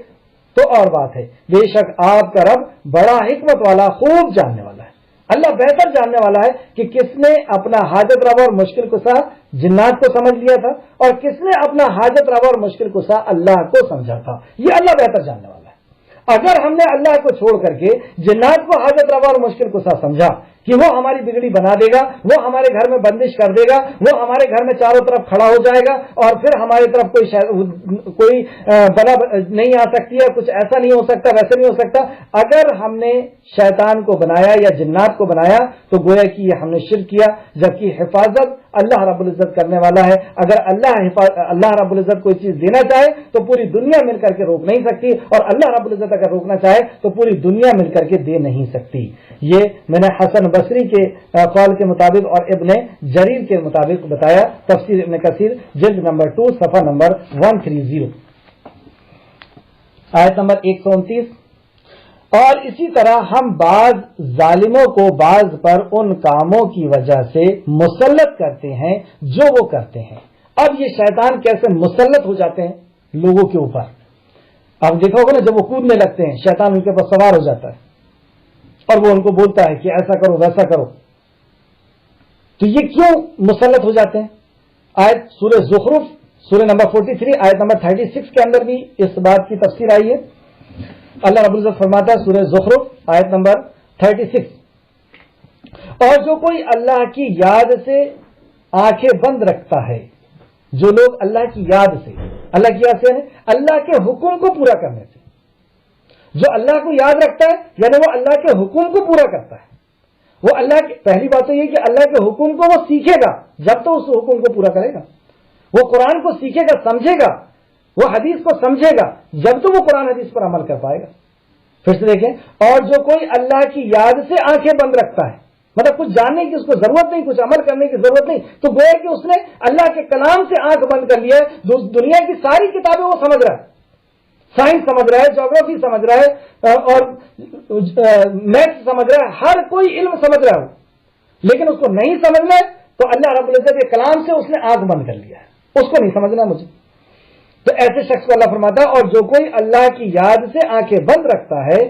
تو اور بات ہے, بے شک آپ کا رب بڑا حکمت والا, خوب جاننے والا ہے. اللہ بہتر جاننے والا ہے کہ کس نے اپنا حاجت روا اور مشکل کشا جنات کو سمجھ لیا تھا اور کس نے اپنا حاجت روا اور مشکل کشا اللہ کو سمجھا تھا. یہ اللہ بہتر جاننے والا ہے. اگر ہم نے اللہ کو چھوڑ کر کے جنات کو حاجت روا اور مشکل کشا سمجھا کہ وہ ہماری بگڑی بنا دے گا, وہ ہمارے گھر میں بندش کر دے گا, وہ ہمارے گھر میں چاروں طرف کھڑا ہو جائے گا اور پھر ہماری طرف کوئی بلا نہیں آ سکتی ہے, کچھ ایسا نہیں ہو سکتا, ویسا نہیں ہو سکتا. اگر ہم نے شیطان کو بنایا یا جنات کو بنایا تو گویا کہ یہ ہم نے شرک کیا, جبکہ حفاظت اللہ رب العزت کرنے والا ہے. اگر اللہ رب العزت کوئی چیز دینا چاہے تو پوری دنیا مل کر کے روک نہیں سکتی, اور اللہ رب العزت اگر روکنا چاہے تو پوری دنیا مل کر کے دے نہیں سکتی. یہ میں نے حسن بصری کے قول کے مطابق اور ابن جریر کے مطابق بتایا, تفسیر ابن کثیر جلد نمبر 2 صفحہ نمبر 130 آیت نمبر 129. اور اسی طرح ہم بعض ظالموں کو بعض پر ان کاموں کی وجہ سے مسلط کرتے ہیں جو وہ کرتے ہیں. اب یہ شیطان کیسے مسلط ہو جاتے ہیں لوگوں کے اوپر, آپ دیکھا ہوگا نا, جب وہ کودنے لگتے ہیں شیطان ان کے اوپر سوار ہو جاتا ہے اور وہ ان کو بولتا ہے کہ ایسا کرو ویسا کرو. تو یہ کیوں مسلط ہو جاتے ہیں؟ آیت سورہ زخرف سورہ نمبر 43 آیت نمبر 36 کے اندر بھی اس بات کی تفسیر آئی ہے. اللہ رب العزت فرماتا ہے سورہ زخرف آیت نمبر 36, اور جو کوئی اللہ کی یاد سے آنکھیں بند رکھتا ہے, جو لوگ اللہ کی یاد سے, اللہ کی یاد سے اللہ کے حکم کو پورا کرنے سے, جو اللہ کو یاد رکھتا ہے یعنی وہ اللہ کے حکم کو پورا کرتا ہے. وہ اللہ کے, پہلی بات تو یہ کہ اللہ کے حکم کو وہ سیکھے گا جب تو اس حکم کو پورا کرے گا, وہ قرآن کو سیکھے گا, سمجھے گا, وہ حدیث کو سمجھے گا جب تو وہ قرآن حدیث پر عمل کر پائے گا. پھر سے دیکھیں, اور جو کوئی اللہ کی یاد سے آنکھیں بند رکھتا ہے, مطلب کچھ جاننے کی اس کو ضرورت نہیں, کچھ عمل کرنے کی ضرورت نہیں, تو گویا کہ اس نے اللہ کے کلام سے آنکھ بند کر لیا ہے. دنیا کی ساری کتابیں وہ سمجھ رہا ہے, سائنس سمجھ رہا ہے, جغرافی سمجھ رہا ہے اور میتھ سمجھ رہا ہے, ہر کوئی علم سمجھ رہا ہے, لیکن اس کو نہیں سمجھنا ہے تو اللہ رب العزت کے کلام سے اس نے آنکھ بند کر لیا ہے, اس کو نہیں سمجھنا مجھے. تو ایسے شخص کو اللہ فرماتا ہے, اور جو کوئی اللہ کی یاد سے آنکھیں بند رکھتا ہے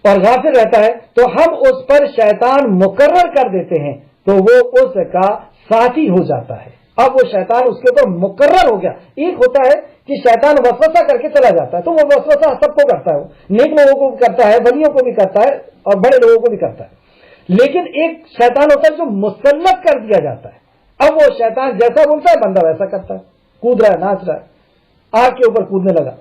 اور غافل رہتا ہے تو ہم اس پر شیطان مقرر کر دیتے ہیں تو وہ اس کا ساتھی ہو جاتا ہے. اب وہ شیطان اس کے اوپر مقرر ہو گیا. ایک ہوتا ہے کہ شیطان وسوسہ کر کے چلا جاتا ہے, تو وہ وسوسہ سب کو کرتا ہے, وہ نیک لوگوں کو بھی کرتا ہے, ولیوں کو بھی کرتا ہے اور بڑے لوگوں کو بھی کرتا ہے. لیکن ایک شیطان ہوتا ہے جو مسلط کر دیا جاتا ہے. اب وہ شیطان جیسا بولتا ہے بندہ ویسا کرتا ہے, کود رہا ہے, ناچ رہا ہے, آگ کے اوپر کودنے لگا.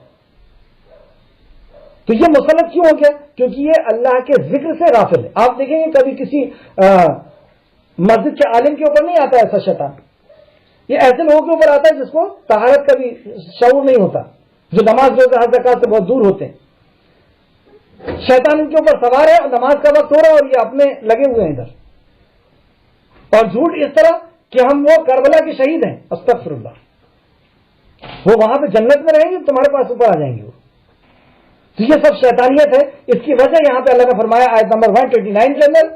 تو یہ مسلط کیوں ہو گیا؟ کیونکہ یہ اللہ کے ذکر سے غافل ہے. آپ دیکھیں گے کبھی کسی مسجد کے عالم کے اوپر نہیں آتا ایسا شیطان, یہ ایسے لوگوں کے اوپر آتا ہے جس کو طہارت کا بھی شعور نہیں ہوتا, جو نماز روزہ حج زکات سے بہت دور ہوتے ہیں. شیطان ان کے اوپر سوار ہے اور نماز کا وقت ہو رہا ہے اور یہ اپنے لگے ہوئے ہیں ادھر, اور جھوٹ اس طرح کہ ہم وہ کربلا کے شہید ہیں, استغفر اللہ, وہ وہاں پہ جنت میں رہیں گے, تمہارے پاس اوپر آ جائیں گے وہ. تو یہ سب شیطانیت ہے. اس کی وجہ یہاں پہ اللہ نے فرمایا آیت نمبر 129 کے اندر,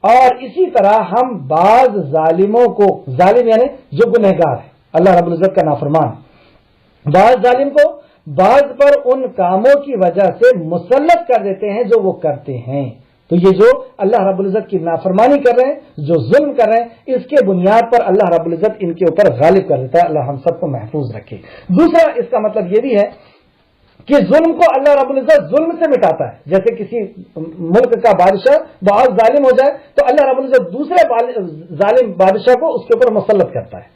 اور اسی طرح ہم بعض ظالموں کو, ظالم یعنی جو گنہگار ہے, اللہ رب العزت کا نافرمان, بعض ظالم کو بعض پر ان کاموں کی وجہ سے مسلط کر دیتے ہیں جو وہ کرتے ہیں. تو یہ جو اللہ رب العزت کی نافرمانی کر رہے ہیں، جو ظلم کر رہے ہیں، اس کے بنیاد پر اللہ رب العزت ان کے اوپر غالب کر دیتا ہے۔ اللہ ہم سب کو محفوظ رکھے۔ دوسرا اس کا مطلب یہ بھی ہے کہ ظلم کو اللہ رب العزت ظلم سے مٹاتا ہے۔ جیسے کسی ملک کا بادشاہ بہت ظالم ہو جائے تو اللہ رب العزت دوسرے ظالم بادشاہ کو اس کے اوپر مسلط کرتا ہے،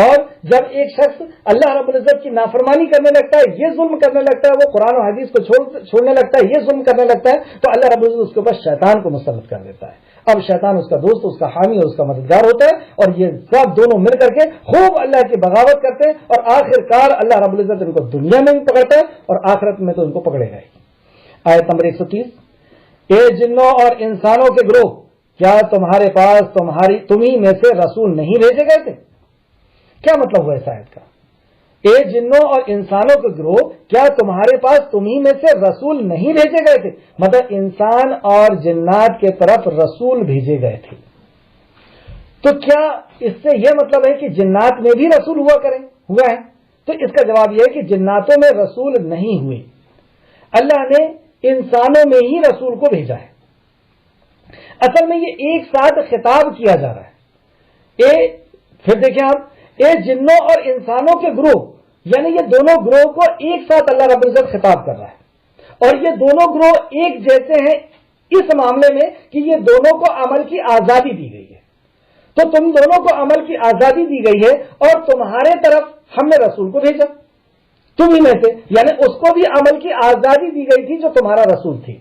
اور جب ایک شخص اللہ رب العزت کی نافرمانی کرنے لگتا ہے، یہ ظلم کرنے لگتا ہے، وہ قرآن و حدیث کو چھوڑنے لگتا ہے، یہ ظلم کرنے لگتا ہے، تو اللہ رب العزت اس کے اوپر شیطان کو مسلط کر دیتا ہے۔ اب شیطان اس کا دوست، اس کا حامی اور اس کا مددگار ہوتا ہے، اور یہ سب دونوں مل کر کے خوب اللہ کی بغاوت کرتے ہیں، اور آخر کار اللہ رب العزت ان کو دنیا میں بھی پکڑتا ہے اور آخرت میں تو ان کو پکڑے گا ہی۔ آیت نمبر 130، اے جنوں اور انسانوں کے گروہ، کیا تمہارے پاس تمہیں میں سے رسول نہیں بھیجے گئے تھے؟ کیا مطلب ہوا اس آیت کا؟ اے جنوں اور انسانوں کے گروہ، کیا تمہارے پاس تمہیں میں سے رسول نہیں بھیجے گئے تھے؟ مطلب انسان اور جنات کے طرف رسول بھیجے گئے تھے۔ تو کیا اس سے یہ مطلب ہے کہ جنات میں بھی رسول ہوا ہے؟ تو اس کا جواب یہ ہے کہ جناتوں میں رسول نہیں ہوئے، اللہ نے انسانوں میں ہی رسول کو بھیجا ہے۔ اصل میں یہ ایک ساتھ خطاب کیا جا رہا ہے۔ پھر دیکھیں آپ، اے جنوں اور انسانوں کے گروہ، یعنی یہ دونوں گروہ کو ایک ساتھ اللہ رب العزت خطاب کر رہا ہے، اور یہ دونوں گروہ ایک جیسے ہیں اس معاملے میں کہ یہ دونوں کو عمل کی آزادی دی گئی ہے۔ تو تم دونوں کو عمل کی آزادی دی گئی ہے، اور تمہارے طرف ہم نے رسول کو بھیجا تم ہی میں سے، یعنی اس کو بھی عمل کی آزادی دی گئی تھی جو تمہارا رسول تھی۔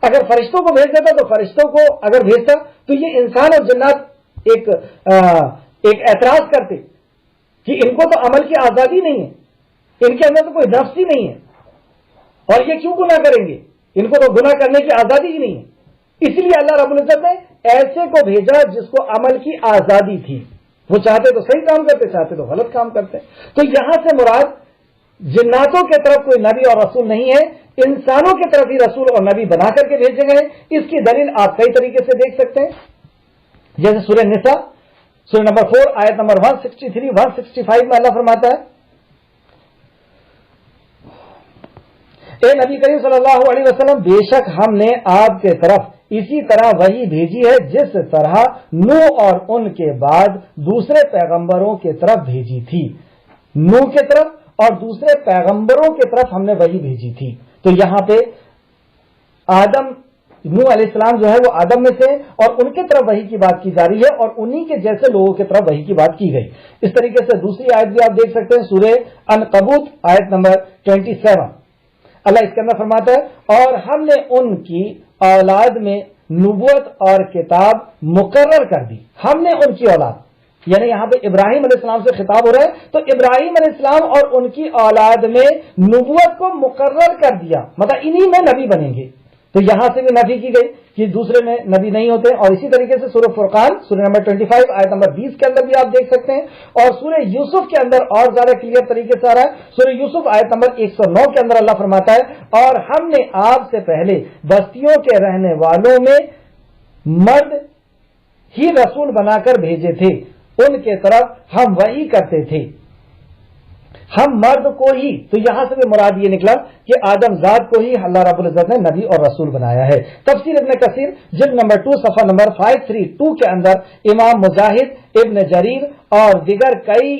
اگر فرشتوں کو بھیج دیتا تو فرشتوں کو اگر بھیجتا تو یہ انسان اور جنات ایک اعتراض کرتے کہ ان کو تو عمل کی آزادی نہیں ہے، ان کے اندر تو کوئی نفس ہی نہیں ہے، اور یہ کیوں گناہ کریں گے؟ ان کو تو گناہ کرنے کی آزادی ہی نہیں ہے۔ اس لیے اللہ رب العزت نے ایسے کو بھیجا جس کو عمل کی آزادی تھی، وہ چاہتے تو صحیح کام کرتے، چاہتے تو غلط کام کرتے۔ تو یہاں سے مراد جناتوں کی طرف کوئی نبی اور رسول نہیں ہے، انسانوں کی طرف ہی رسول اور نبی بنا کر کے بھیجے گئے۔ اس کی دلیل آپ کئی طریقے سے دیکھ سکتے ہیں، جیسے سورہ نساء سورہ نمبر 4 آیت نمبر 163 165 میں اللہ فرماتا ہے، اے نبی کریم صلی اللہ علیہ وسلم، بے شک ہم نے آپ کے طرف اسی طرح وحی بھیجی ہے جس طرح نوح اور ان کے بعد دوسرے پیغمبروں کی طرف بھیجی تھی۔ نوح کی طرف اور دوسرے پیغمبروں کی طرف ہم نے وحی بھیجی تھی۔ تو یہاں پہ نوح علیہ السلام جو ہے وہ آدم میں سے، اور ان کی طرف وحی کی بات کی جا رہی ہے، اور انہی کے جیسے لوگوں کی طرف وحی کی بات کی گئی۔ اس طریقے سے دوسری آیت بھی آپ دیکھ سکتے ہیں، سورہ عنکبوت آیت نمبر 27، اللہ اس کے اندر فرماتا ہے، اور ہم نے ان کی اولاد میں نبوت اور کتاب مقرر کر دی۔ ہم نے ان کی اولاد، یعنی یہاں پہ ابراہیم علیہ السلام سے خطاب ہو رہا ہے، تو ابراہیم علیہ السلام اور ان کی اولاد میں نبوت کو مقرر کر دیا، مطلب انہی میں نبی بنیں گے۔ تو یہاں سے بھی نفی کی گئی کہ دوسرے میں نبی نہیں ہوتے۔ اور اسی طریقے سے سورہ فرقان سورہ نمبر 25 آیت نمبر 20 کے اندر بھی آپ دیکھ سکتے ہیں، اور سورہ یوسف کے اندر اور زیادہ کلیئر طریقے سے آ رہا ہے۔ سورہ یوسف آیت نمبر 109 کے اندر اللہ فرماتا ہے، اور ہم نے آپ سے پہلے بستیوں کے رہنے والوں میں مرد ہی رسول بنا کر بھیجے تھے، ان کے طرف ہم وحی کرتے تھے، ہم مرد کو ہی۔ تو یہاں سے بھی مراد یہ نکلا کہ آدم ذات کو ہی اللہ رب العزت نے نبی اور رسول بنایا ہے۔ تفسیر ابن کثیر جلد نمبر 2 صفحہ نمبر 532 کے اندر امام مجاہد، ابن جریر اور دیگر کئی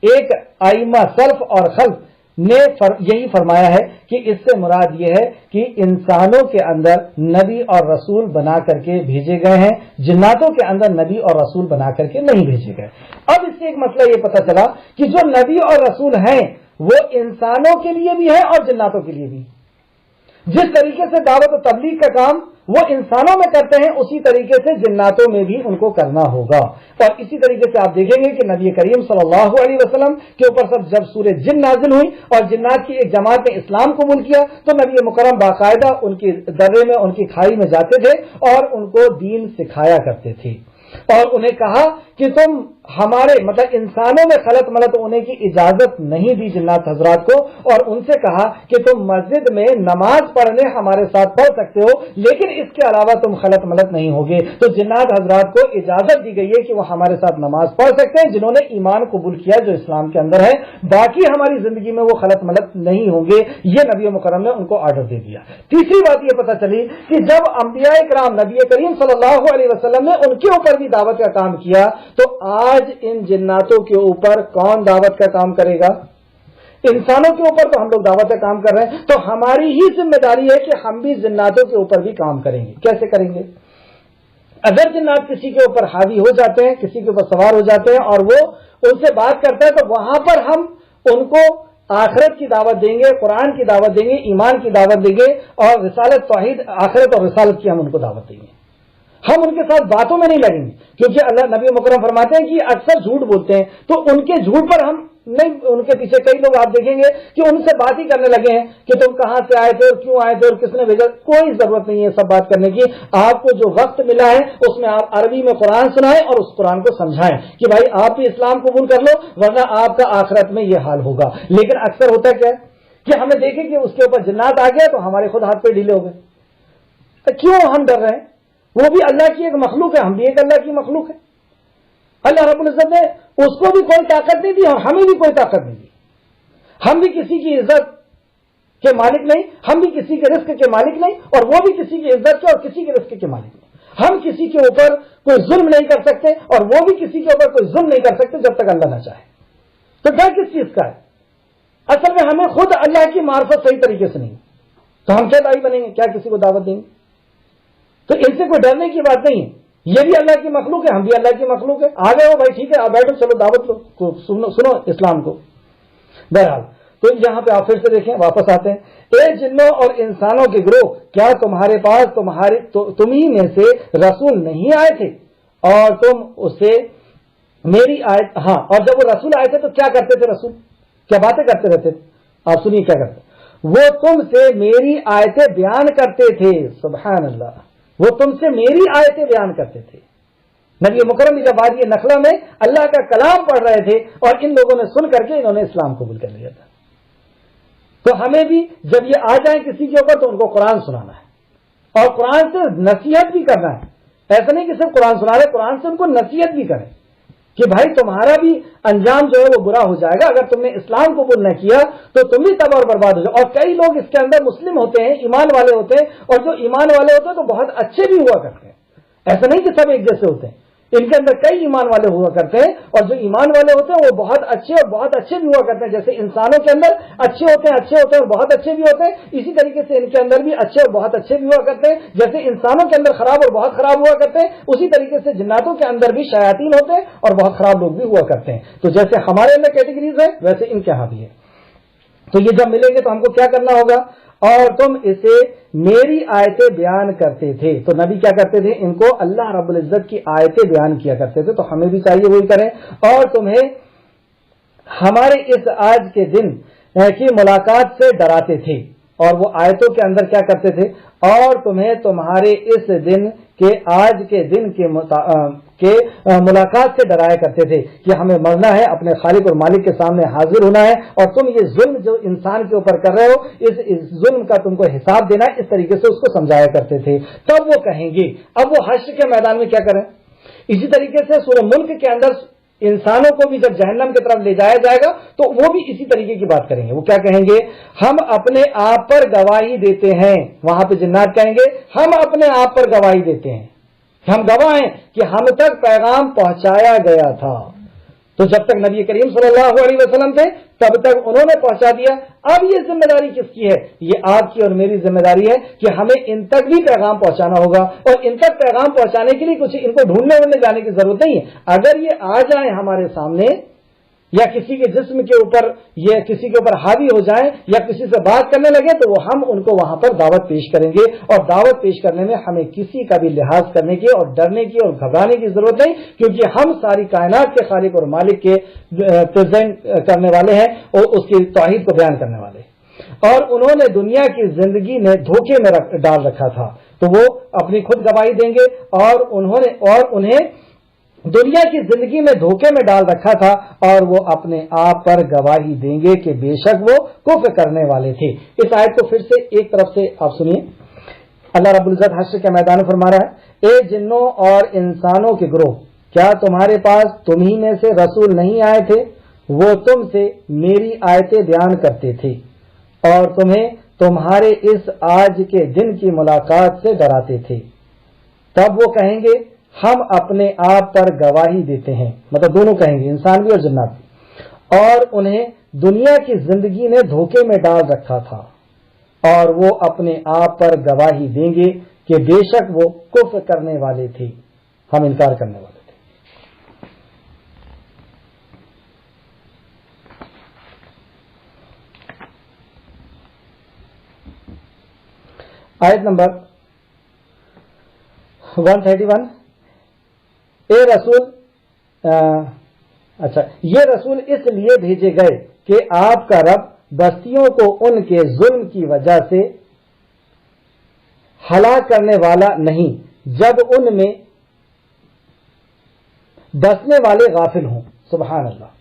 ایک ائمہ سلف اور خلف نے یہی فرمایا ہے کہ اس سے مراد یہ ہے کہ انسانوں کے اندر نبی اور رسول بنا کر کے بھیجے گئے ہیں، جناتوں کے اندر نبی اور رسول بنا کر کے نہیں بھیجے گئے۔ اب اس سے ایک مسئلہ یہ پتہ چلا کہ جو نبی اور رسول ہیں وہ انسانوں کے لیے بھی ہے اور جناتوں کے لیے بھی۔ جس طریقے سے دعوت و تبلیغ کا کام وہ انسانوں میں کرتے ہیں، اسی طریقے سے جناتوں میں بھی ان کو کرنا ہوگا۔ اور اسی طریقے سے آپ دیکھیں گے کہ نبی کریم صلی اللہ علیہ وسلم کے اوپر جب سورہ جن نازل ہوئی اور جنات کی ایک جماعت نے اسلام قبول کیا، تو نبی مکرم باقاعدہ ان کی درے میں، ان کی کھائی میں جاتے تھے اور ان کو دین سکھایا کرتے تھے، اور انہیں کہا کہ تم ہمارے مطلب انسانوں میں خلط ملط ہونے کی اجازت نہیں دی جنات حضرات کو، اور ان سے کہا کہ تم مسجد میں نماز پڑھنے ہمارے ساتھ پڑھ سکتے ہو، لیکن اس کے علاوہ تم خلط ملط نہیں ہوگے۔ تو جنات حضرات کو اجازت دی گئی ہے کہ وہ ہمارے ساتھ نماز پڑھ سکتے ہیں جنہوں نے ایمان قبول کیا جو اسلام کے اندر ہے، باقی ہماری زندگی میں وہ خلط ملط نہیں ہوں گے، یہ نبی مکرم نے ان کو آرڈر دے دیا۔ تیسری بات یہ پتہ چلی کہ جب انبیاء کرام نبی کریم صلی اللہ علیہ وسلم نے ان کے اوپر بھی دعوت کا کام کیا، تو آج ان جناتوں کے اوپر کون دعوت کا کام کرے گا؟ انسانوں کے اوپر تو ہم لوگ دعوت کا کام کر رہے ہیں، تو ہماری ہی ذمہ داری ہے کہ ہم بھی جناتوں کے اوپر بھی کام کریں گے۔ کیسے کریں گے؟ اگر جنات کسی کے اوپر حاوی ہو جاتے ہیں، کسی کے اوپر سوار ہو جاتے ہیں اور وہ ان سے بات کرتا ہے، تو وہاں پر ہم ان کو آخرت کی دعوت دیں گے، قرآن کی دعوت دیں گے، ایمان کی دعوت دیں گے، اور رسالت توحید آخرت اور رسالت کی ہم ان کو دعوت دیں گے۔ ہم ان کے ساتھ باتوں میں نہیں لگیں گے، کیونکہ اللہ نبی مکرم فرماتے ہیں کہ اکثر جھوٹ بولتے ہیں، تو ان کے جھوٹ پر ہم نہیں، ان کے پیچھے کئی لوگ آپ دیکھیں گے کہ ان سے بات ہی کرنے لگے ہیں کہ تم کہاں سے آئے تھے اور کیوں آئے تھے اور کس نے بھیجا۔ کوئی ضرورت نہیں ہے سب بات کرنے کی، آپ کو جو وقت ملا ہے اس میں آپ عربی میں قرآن سنائیں اور اس قرآن کو سمجھائیں کہ بھائی آپ بھی اسلام قبول کر لو، ورنہ آپ کا آخرت میں یہ حال ہوگا۔ لیکن اکثر ہوتا کیا ہے کہ ہمیں دیکھیں کہ اس کے اوپر جنات آ گیا تو ہمارے خود ہاتھ پہ ڈھیلے ہو گئے۔ تو کیوں ہم ڈر رہے ہیں؟ وہ بھی اللہ کی ایک مخلوق ہے، ہم بھی ایک اللہ کی مخلوق ہے۔ اللہ رب العزت نے اس کو بھی کوئی طاقت نہیں دی اور ہمیں بھی کوئی طاقت نہیں دی۔ ہم بھی کسی کی عزت کے مالک نہیں، ہم بھی کسی کے رزق کے مالک نہیں، اور وہ بھی کسی کی عزت کے اور کسی کے رزق کے مالک نہیں۔ ہم کسی کے اوپر کوئی ظلم نہیں کر سکتے اور وہ بھی کسی کے اوپر کوئی ظلم نہیں کر سکتے جب تک اللہ نہ چاہے۔ تو ڈر کس چیز کا ہے؟ اصل میں ہمیں خود اللہ کی معرفت صحیح طریقے سے نہیں، تو ہم کیا داعی بنیں گے؟ کیا کسی کو دعوت دیں گے؟ تو ان سے کوئی ڈرنے کی بات نہیں ہے، یہ بھی اللہ کی مخلوق ہے، ہم بھی اللہ کی مخلوق ہے۔ آ گئے ہو بھائی، ٹھیک ہے، آپ بیٹھو، چلو دعوت لو، سنو اسلام کو۔ بہرحال تو یہاں پہ آپ پھر سے دیکھیں، واپس آتے ہیں۔ اے جنوں اور انسانوں کے گروہ، کیا تمہارے پاس تم ہی میں سے رسول نہیں آئے تھے اور تم اسے میری آیت، ہاں، اور جب وہ رسول آئے تھے تو کیا کرتے تھے؟ رسول کیا باتیں کرتے رہتے تھے؟ آپ سنیے کیا کرتے، وہ تم سے میری آیتیں بیان کرتے تھے۔ سبحان اللہ، وہ تم سے میری آیتیں بیان کرتے تھے۔ نبی مکرم جب وادی نخلا میں اللہ کا کلام پڑھ رہے تھے اور ان لوگوں نے سن کر کے انہوں نے اسلام قبول کر لیا تھا۔ تو ہمیں بھی جب یہ آ جائیں کسی کے اوپر تو ان کو قرآن سنانا ہے اور قرآن سے نصیحت بھی کرنا ہے۔ ایسا نہیں کہ صرف قرآن سنا رہے، قرآن سے ان کو نصیحت بھی کریں کہ بھائی تمہارا بھی انجام جو ہے وہ برا ہو جائے گا، اگر تم نے اسلام قبول نہ کیا تو تم بھی تباہ اور برباد ہو جاؤ۔ اور کئی لوگ اس کے اندر مسلم ہوتے ہیں، ایمان والے ہوتے ہیں، اور جو ایمان والے ہوتے ہیں تو بہت اچھے بھی ہوا کرتے ہیں۔ ایسا نہیں کہ سب ایک جیسے ہوتے ہیں، ان کے اندر کئی ایمان والے ہوا کرتے ہیں، اور جو ایمان والے ہوتے ہیں وہ بہت اچھے اور بہت اچھے بھی ہوا کرتے ہیں۔ جیسے انسانوں کے اندر اچھے ہوتے ہیں اور بہت اچھے بھی ہوتے ہیں، اسی طریقے سے ان کے اندر بھی اچھے اور بہت اچھے بھی ہوا کرتے ہیں۔ جیسے انسانوں کے اندر خراب اور بہت خراب ہوا کرتے ہیں، اسی طریقے سے جناتوں کے اندر بھی شیاطین ہوتے ہیں اور بہت خراب لوگ بھی ہوا کرتے ہیں۔ تو جیسے ہمارے اندر کیٹیگریز ہیں ویسے ان کے یہاں بھی ہے۔ تو یہ جب ملیں گے تو ہم کو کیا کرنا ہوگا؟ اور تم اسے میری آیتیں بیان کرتے تھے۔ تو نبی کیا کرتے تھے؟ ان کو اللہ رب العزت کی آیتیں بیان کیا کرتے تھے، تو ہمیں بھی چاہیے وہی کریں۔ اور تمہیں ہمارے اس آج کے دن کی ملاقات سے ڈراتے تھے، اور وہ آیتوں کے اندر کیا کرتے تھے؟ اور تمہیں تمہارے اس دن کے آج کے دن کے ملاقات سے ڈرایا کرتے تھے کہ ہمیں مرنا ہے، اپنے خالق اور مالک کے سامنے حاضر ہونا ہے، اور تم یہ ظلم جو انسان کے اوپر کر رہے ہو اس ظلم کا تم کو حساب دینا ہے، اس طریقے سے اس کو سمجھایا کرتے تھے۔ تب وہ کہیں گے، اب وہ حشر کے میدان میں کیا کریں؟ اسی طریقے سے سورہ ملک کے اندر انسانوں کو بھی جب جہنم کی طرف لے جایا جائے گا تو وہ بھی اسی طریقے کی بات کریں گے۔ وہ کیا کہیں گے؟ ہم اپنے آپ پر گواہی دیتے ہیں۔ وہاں پہ جنات کہیں گے ہم اپنے آپ پر گواہی دیتے ہیں، ہم گواہ ہیں کہ ہم تک پیغام پہنچایا گیا تھا۔ تو جب تک نبی کریم صلی اللہ علیہ وسلم تھے تب تک انہوں نے پہنچا دیا۔ اب یہ ذمہ داری کس کی ہے؟ یہ آپ کی اور میری ذمہ داری ہے کہ ہمیں ان تک بھی پیغام پہنچانا ہوگا، اور ان تک پیغام پہنچانے کے لیے کچھ ان کو ڈھونڈنے جانے کی ضرورت نہیں ہے۔ اگر یہ آ جائیں ہمارے سامنے یا کسی کے جسم کے اوپر یہ کسی کے اوپر حاوی ہو جائیں یا کسی سے بات کرنے لگے تو وہ ہم ان کو وہاں پر دعوت پیش کریں گے، اور دعوت پیش کرنے میں ہمیں کسی کا بھی لحاظ کرنے کی اور ڈرنے کی اور گھبرانے کی ضرورت نہیں، کیونکہ ہم ساری کائنات کے خالق اور مالک کے پریزنٹ کرنے والے ہیں اور اس کی توحید کو بیان کرنے والے ہیں۔ اور انہوں نے دنیا کی زندگی میں دھوکے میں ڈال رکھا تھا، تو وہ اپنی خود گواہی دیں گے، اور انہیں دنیا کی زندگی میں دھوکے میں ڈال رکھا تھا اور وہ اپنے آپ پر گواہی دیں گے کہ بے شک وہ کفر کرنے والے تھے۔ اس آیت کو پھر سے ایک طرف سے آپ سنیے۔ اللہ رب العزت حشر کے میدان میں فرما رہا ہے، اے جنوں اور انسانوں کے گروہ، کیا تمہارے پاس تمہیں میں سے رسول نہیں آئے تھے؟ وہ تم سے میری آیتیں بیان کرتے تھے اور تمہیں تمہارے اس آج کے دن کی ملاقات سے ڈراتے تھے۔ تب وہ کہیں گے ہم اپنے آپ پر گواہی دیتے ہیں، مطلب دونوں کہیں گے، انسان بھی اور جنات بھی، اور انہیں دنیا کی زندگی نے دھوکے میں ڈال رکھا تھا اور وہ اپنے آپ پر گواہی دیں گے کہ بے شک وہ کفر کرنے والے تھے، ہم انکار کرنے والے تھے۔ آیت نمبر 131، اے رسول یہ رسول اس لیے بھیجے گئے کہ آپ کا رب بستیوں کو ان کے ظلم کی وجہ سے ہلاک کرنے والا نہیں جب ان میں بسنے والے غافل ہوں۔ سبحان اللہ،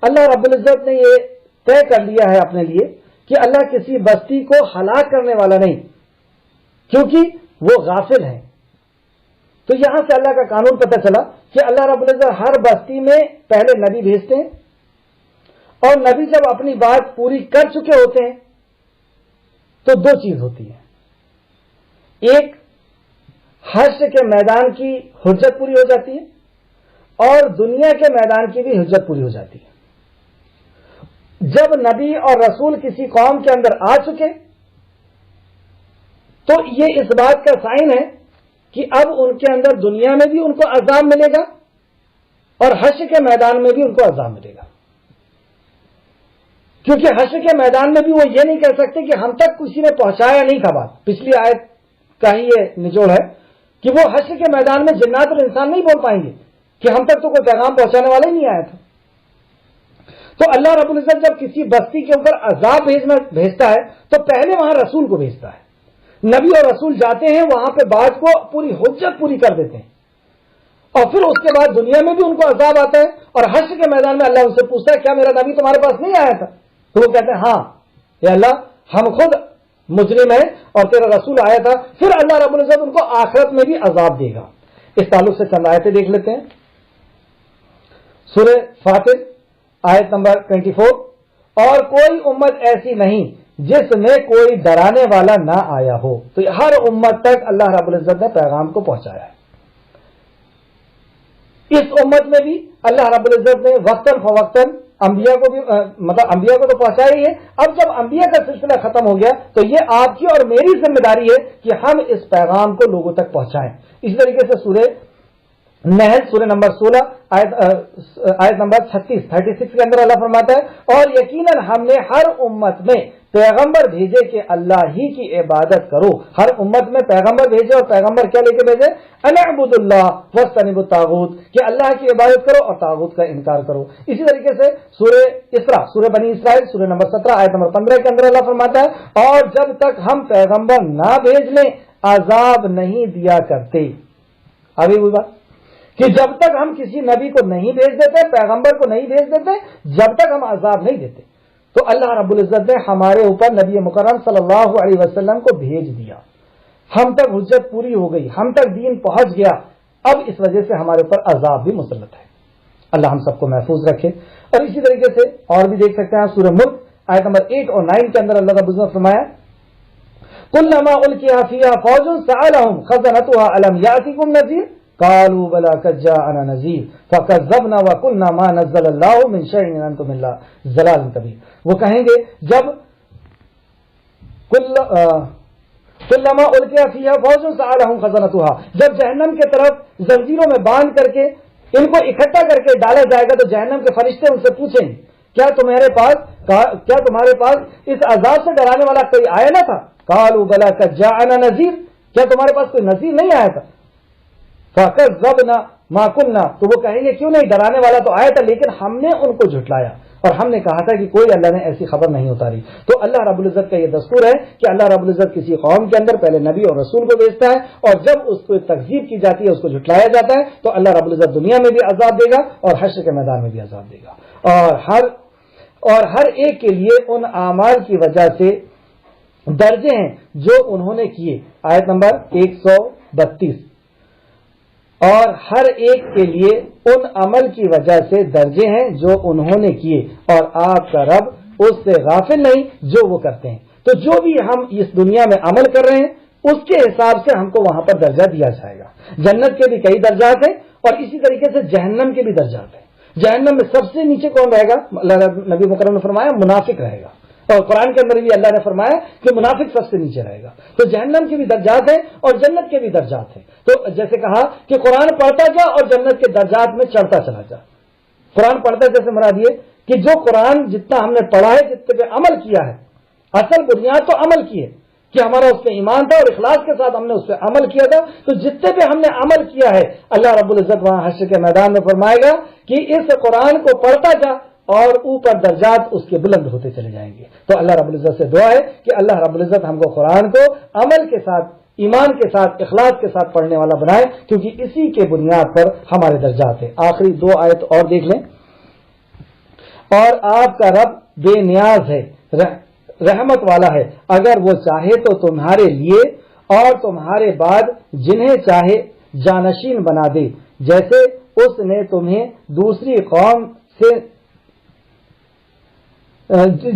اللہ رب العزت نے یہ طے کر لیا ہے اپنے لیے کہ اللہ کسی بستی کو ہلاک کرنے والا نہیں، کیونکہ وہ غافل ہیں۔ تو یہاں سے اللہ کا قانون پتہ چلا کہ اللہ رب العزت ہر بستی میں پہلے نبی بھیجتے ہیں، اور نبی جب اپنی بات پوری کر چکے ہوتے ہیں تو دو چیز ہوتی ہے، ایک حشر کے میدان کی حجت پوری ہو جاتی ہے اور دنیا کے میدان کی بھی حجت پوری ہو جاتی ہے۔ جب نبی اور رسول کسی قوم کے اندر آ چکے تو یہ اس بات کا سائن ہے کہ اب ان کے اندر دنیا میں بھی ان کو عذاب ملے گا اور حشر کے میدان میں بھی ان کو عذاب ملے گا، کیونکہ حشر کے میدان میں بھی وہ یہ نہیں کہہ سکتے کہ ہم تک کسی نے پہنچایا نہیں تھا بات۔ پچھلی آیت کا ہی یہ نچوڑ ہے کہ وہ حشر کے میدان میں جنات اور انسان نہیں بول پائیں گے کہ ہم تک تو کوئی پیغام پہنچانے والا ہی نہیں آیا تھا۔ تو اللہ رب العزت جب کسی بستی کے اوپر عذاب بھیجتا ہے تو پہلے وہاں رسول کو بھیجتا ہے، نبی اور رسول جاتے ہیں وہاں پہ بات کو پوری حجت پوری کر دیتے ہیں، اور پھر اس کے بعد دنیا میں بھی ان کو عذاب آتا ہے اور حشر کے میدان میں اللہ ان سے پوچھتا ہے کیا میرا نبی تمہارے پاس نہیں آیا تھا؟ تو وہ کہتے ہیں ہاں یا اللہ ہم خود مجرم ہیں اور تیرا رسول آیا تھا۔ پھر اللہ رب العزت ان کو آخرت میں بھی عذاب دے گا۔ اس تعلق سے چند آیتیں دیکھ لیتے ہیں۔ سورہ فاطر آیت نمبر 24، اور کوئی امت ایسی نہیں جس میں کوئی ڈرانے والا نہ آیا ہو۔ تو ہر امت تک اللہ رب العزت نے پیغام کو پہنچایا ہے۔ اس امت میں بھی اللہ رب العزت نے وقتاً فوقتاً انبیاء کو بھی انبیاء کو تو پہنچایا ہی ہے۔ اب جب انبیاء کا سلسلہ ختم ہو گیا تو یہ آپ کی اور میری ذمہ داری ہے کہ ہم اس پیغام کو لوگوں تک پہنچائیں۔ اسی طریقے سے سورہ نحل سورہ نمبر 16 آیت نمبر 36 کے اندر اللہ فرماتا ہے، اور یقیناً ہم نے ہر امت میں پیغمبر بھیجے کہ اللہ ہی کی عبادت کرو۔ ہر امت میں پیغمبر بھیجے، اور پیغمبر کیا لے کے بھیجے؟ ان اعبدوا اللہ واجتنبوا الطاغوت، کہ اللہ کی عبادت کرو اور طاغوت کا انکار کرو۔ اسی طریقے سے سورہ اسراء سورہ بنی اسرائیل سورہ نمبر 17 آیت نمبر 15 کے اندر اللہ فرماتا ہے، اور جب تک ہم پیغمبر نہ بھیج لیں عذاب نہیں دیا کرتے۔ آگے ہوئی بات کہ جب تک ہم کسی نبی کو نہیں بھیج دیتے، پیغمبر کو نہیں بھیج دیتے، جب تک ہم عذاب نہیں دیتے۔ تو اللہ رب العزت نے ہمارے اوپر نبی مکرم صلی اللہ علیہ وسلم کو بھیج دیا، ہم تک حجت پوری ہو گئی، ہم تک دین پہنچ گیا، اب اس وجہ سے ہمارے اوپر عذاب بھی مسلط ہے۔ اللہ ہم سب کو محفوظ رکھے۔ اور اسی طریقے سے اور بھی دیکھ سکتے ہیں سورہ ملک آیت نمبر 8 اور 9 کے اندر اللہ رب العزت نے فرمایا، کلما القی فیہا فوج سألہم خزنتہا الم یأتکم نذیر قالوا بلا قد جاءنا نذیر فکذبنا وقلنا ما نزل اللہ من شیء ان انتم الا ضلال کبیر۔ وہ کہیں گے جب کلما القی فیہا فوج سألہم خزنتہا، جب جہنم کے طرف زنجیروں میں باندھ کر کے ان کو اکٹھا کر کے ڈالا جائے گا تو جہنم کے فرشتے ان سے پوچھیں گے کیا تمہارے پاس اس عذاب سے ڈرانے والا کوئی آیا نہ تھا؟ قالوا بلا قد جاءنا نذیر، کیا تمہارے پاس کوئی نذیر نہیں آیا تھا؟ فَكَذَّبْنَا مَا كُنَّا، تو وہ کہیں گے کیوں نہیں، ڈرانے والا تو آیا تھا لیکن ہم نے ان کو جھٹلایا۔ اور ہم نے کہا تھا کہ کوئی اللہ نے ایسی خبر نہیں اتاری. تو اللہ رب العزت کا یہ دستور ہے کہ اللہ رب العزت کسی قوم کے اندر پہلے نبی اور رسول کو بھیجتا ہے، اور جب اس کو تکذیب کی جاتی ہے، اس کو جھٹلایا جاتا ہے، تو اللہ رب العزت دنیا میں بھی عذاب دے گا اور حشر کے میدان میں بھی عذاب دے گا. اور ہر ایک کے لیے ان اعمال کی وجہ سے درجے ہیں جو انہوں نے کیے. آیت نمبر 132. اور ہر ایک کے لیے ان عمل کی وجہ سے درجے ہیں جو انہوں نے کیے، اور آپ کا رب اس سے غافل نہیں جو وہ کرتے ہیں. تو جو بھی ہم اس دنیا میں عمل کر رہے ہیں اس کے حساب سے ہم کو وہاں پر درجہ دیا جائے گا. جنت کے بھی کئی درجات ہیں اور اسی طریقے سے جہنم کے بھی درجات ہیں. جہنم میں سب سے نیچے کون رہے گا؟ نبی مکرم نے فرمایا منافق رہے گا، اور قرآن کے اندر بھی اللہ نے فرمایا کہ منافق سب سے نیچے رہے گا. تو جہنم کے بھی درجات ہیں اور جنت کے بھی درجات ہیں. تو جیسے کہا کہ قرآن پڑھتا جا اور جنت کے درجات میں چڑھتا چلا جا. قرآن پڑھتا جیسے مراد یہ کہ جو قرآن جتنا ہم نے پڑھا ہے، جتنے پہ عمل کیا ہے، اصل بنیاد تو عمل کی ہے کہ ہمارا اس پہ ایمان تھا اور اخلاص کے ساتھ ہم نے اس پہ عمل کیا تھا. تو جتنے پہ ہم نے عمل کیا ہے، اللہ رب العزت وہاں حشر کے میدان میں فرمائے گا کہ اس قرآن کو پڑھتا جا اور اوپر درجات اس کے بلند ہوتے چلے جائیں گے. تو اللہ رب العزت سے دعا ہے کہ اللہ رب العزت ہم کو قرآن کو عمل کے ساتھ، ایمان کے ساتھ، اخلاص کے ساتھ پڑھنے والا بنائے، کیونکہ اسی کے بنیاد پر ہمارے درجات ہیں. آخری 2 آیت اور دیکھ لیں. اور آپ کا رب بے نیاز ہے، رحمت والا ہے، اگر وہ چاہے تو تمہارے لیے اور تمہارے بعد جنہیں چاہے جانشین بنا دے، جیسے اس نے تمہیں دوسری قوم سے،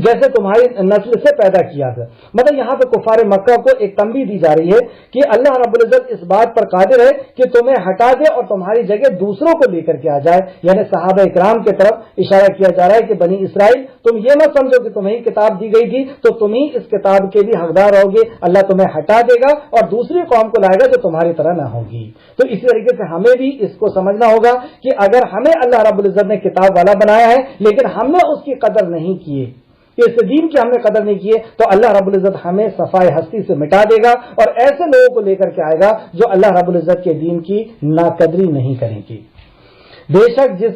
جیسے تمہاری نسل سے پیدا کیا تھا. مطلب یہاں پہ کفار مکہ کو ایک تنبیہ دی جا رہی ہے کہ اللہ رب العزت اس بات پر قادر ہے کہ تمہیں ہٹا دے اور تمہاری جگہ دوسروں کو لے کر کے آ جائے. یعنی صحابہ اکرام کی طرف اشارہ کیا جا رہا ہے کہ بنی اسرائیل، تم یہ مت سمجھو کہ تمہیں کتاب دی گئی تھی تو تم ہی اس کتاب کے بھی حقدار ہوگے. اللہ تمہیں ہٹا دے گا اور دوسری قوم کو لائے گا جو تمہاری طرح نہ ہوگی. تو اسی طریقے سے ہمیں بھی اس کو سمجھنا ہوگا کہ اگر ہمیں اللہ رب العزت نے کتاب والا بنایا ہے لیکن ہم نے اس کی قدر نہیں کیے، اس دین کی ہم نے قدر نہیں کیے، تو اللہ رب العزت ہمیں صفائے ہستی سے مٹا دے گا اور ایسے لوگوں کو لے کر کے آئے گا جو اللہ رب العزت کے دین کی ناقدری نہیں کریں گی. بے شک جس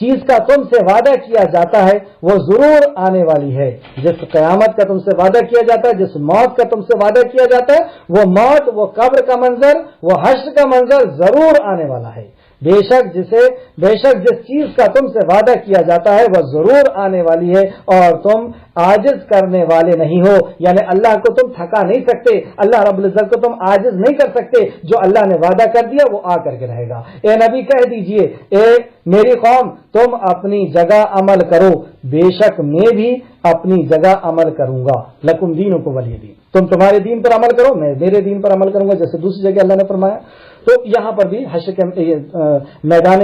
چیز کا تم سے وعدہ کیا جاتا ہے وہ ضرور آنے والی ہے. جس قیامت کا تم سے وعدہ کیا جاتا ہے، جس موت کا تم سے وعدہ کیا جاتا ہے، وہ موت، وہ قبر کا منظر، وہ حشر کا منظر ضرور آنے والا ہے. بے شک جس چیز کا تم سے وعدہ کیا جاتا ہے وہ ضرور آنے والی ہے اور تم عاجز کرنے والے نہیں ہو. یعنی اللہ کو تم تھکا نہیں سکتے، اللہ رب العزت کو تم عاجز نہیں کر سکتے. جو اللہ نے وعدہ کر دیا وہ آ کر کے رہے گا. اے نبی کہہ دیجئے، اے میری قوم، تم اپنی جگہ عمل کرو، بے شک میں بھی اپنی جگہ عمل کروں گا. لکم دینکم ولی دین. تم تمہارے دین پر عمل کرو، میں میرے دین پر عمل کروں گا، جیسے دوسری جگہ اللہ نے فرمایا. تو یہاں پر بھی حشر کے میدان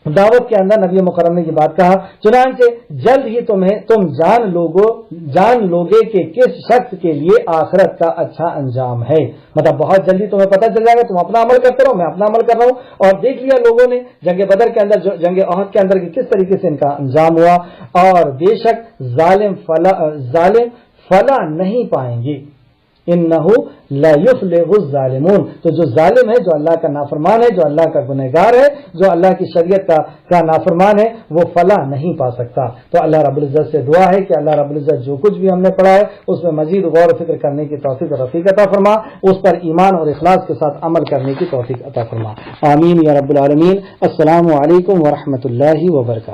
دعوت کے اندر نبی مکرم نے یہ بات کہا، چنانچہ جلد ہی تم جان لوگے کہ کس شخص کے لیے آخرت کا اچھا انجام ہے. مطلب بہت جلدی تمہیں پتہ چل جائے گا. تم اپنا عمل کرتے رہو، میں اپنا عمل کر رہا ہوں. اور دیکھ لیا لوگوں نے جنگ بدر کے اندر، جنگ احد کے اندر کس طریقے سے ان کا انجام ہوا. اور بے شک ظالم فلاح نہیں پائیں گے. انہو لا یفلح الظالمون. تو جو ظالم ہے، جو اللہ کا نافرمان ہے، جو اللہ کا گنہگار ہے، جو اللہ کی شریعت کا نافرمان ہے، وہ فلاح نہیں پا سکتا. تو اللہ رب العزت سے دعا ہے کہ اللہ رب العزت جو کچھ بھی ہم نے پڑھا ہے اس میں مزید غور و فکر کرنے کی توفیق اور رفیق عطا فرما، اس پر ایمان اور اخلاص کے ساتھ عمل کرنے کی توفیق عطا فرما. آمین یا رب العالمین. السلام علیکم ورحمۃ اللہ وبرکاتہ.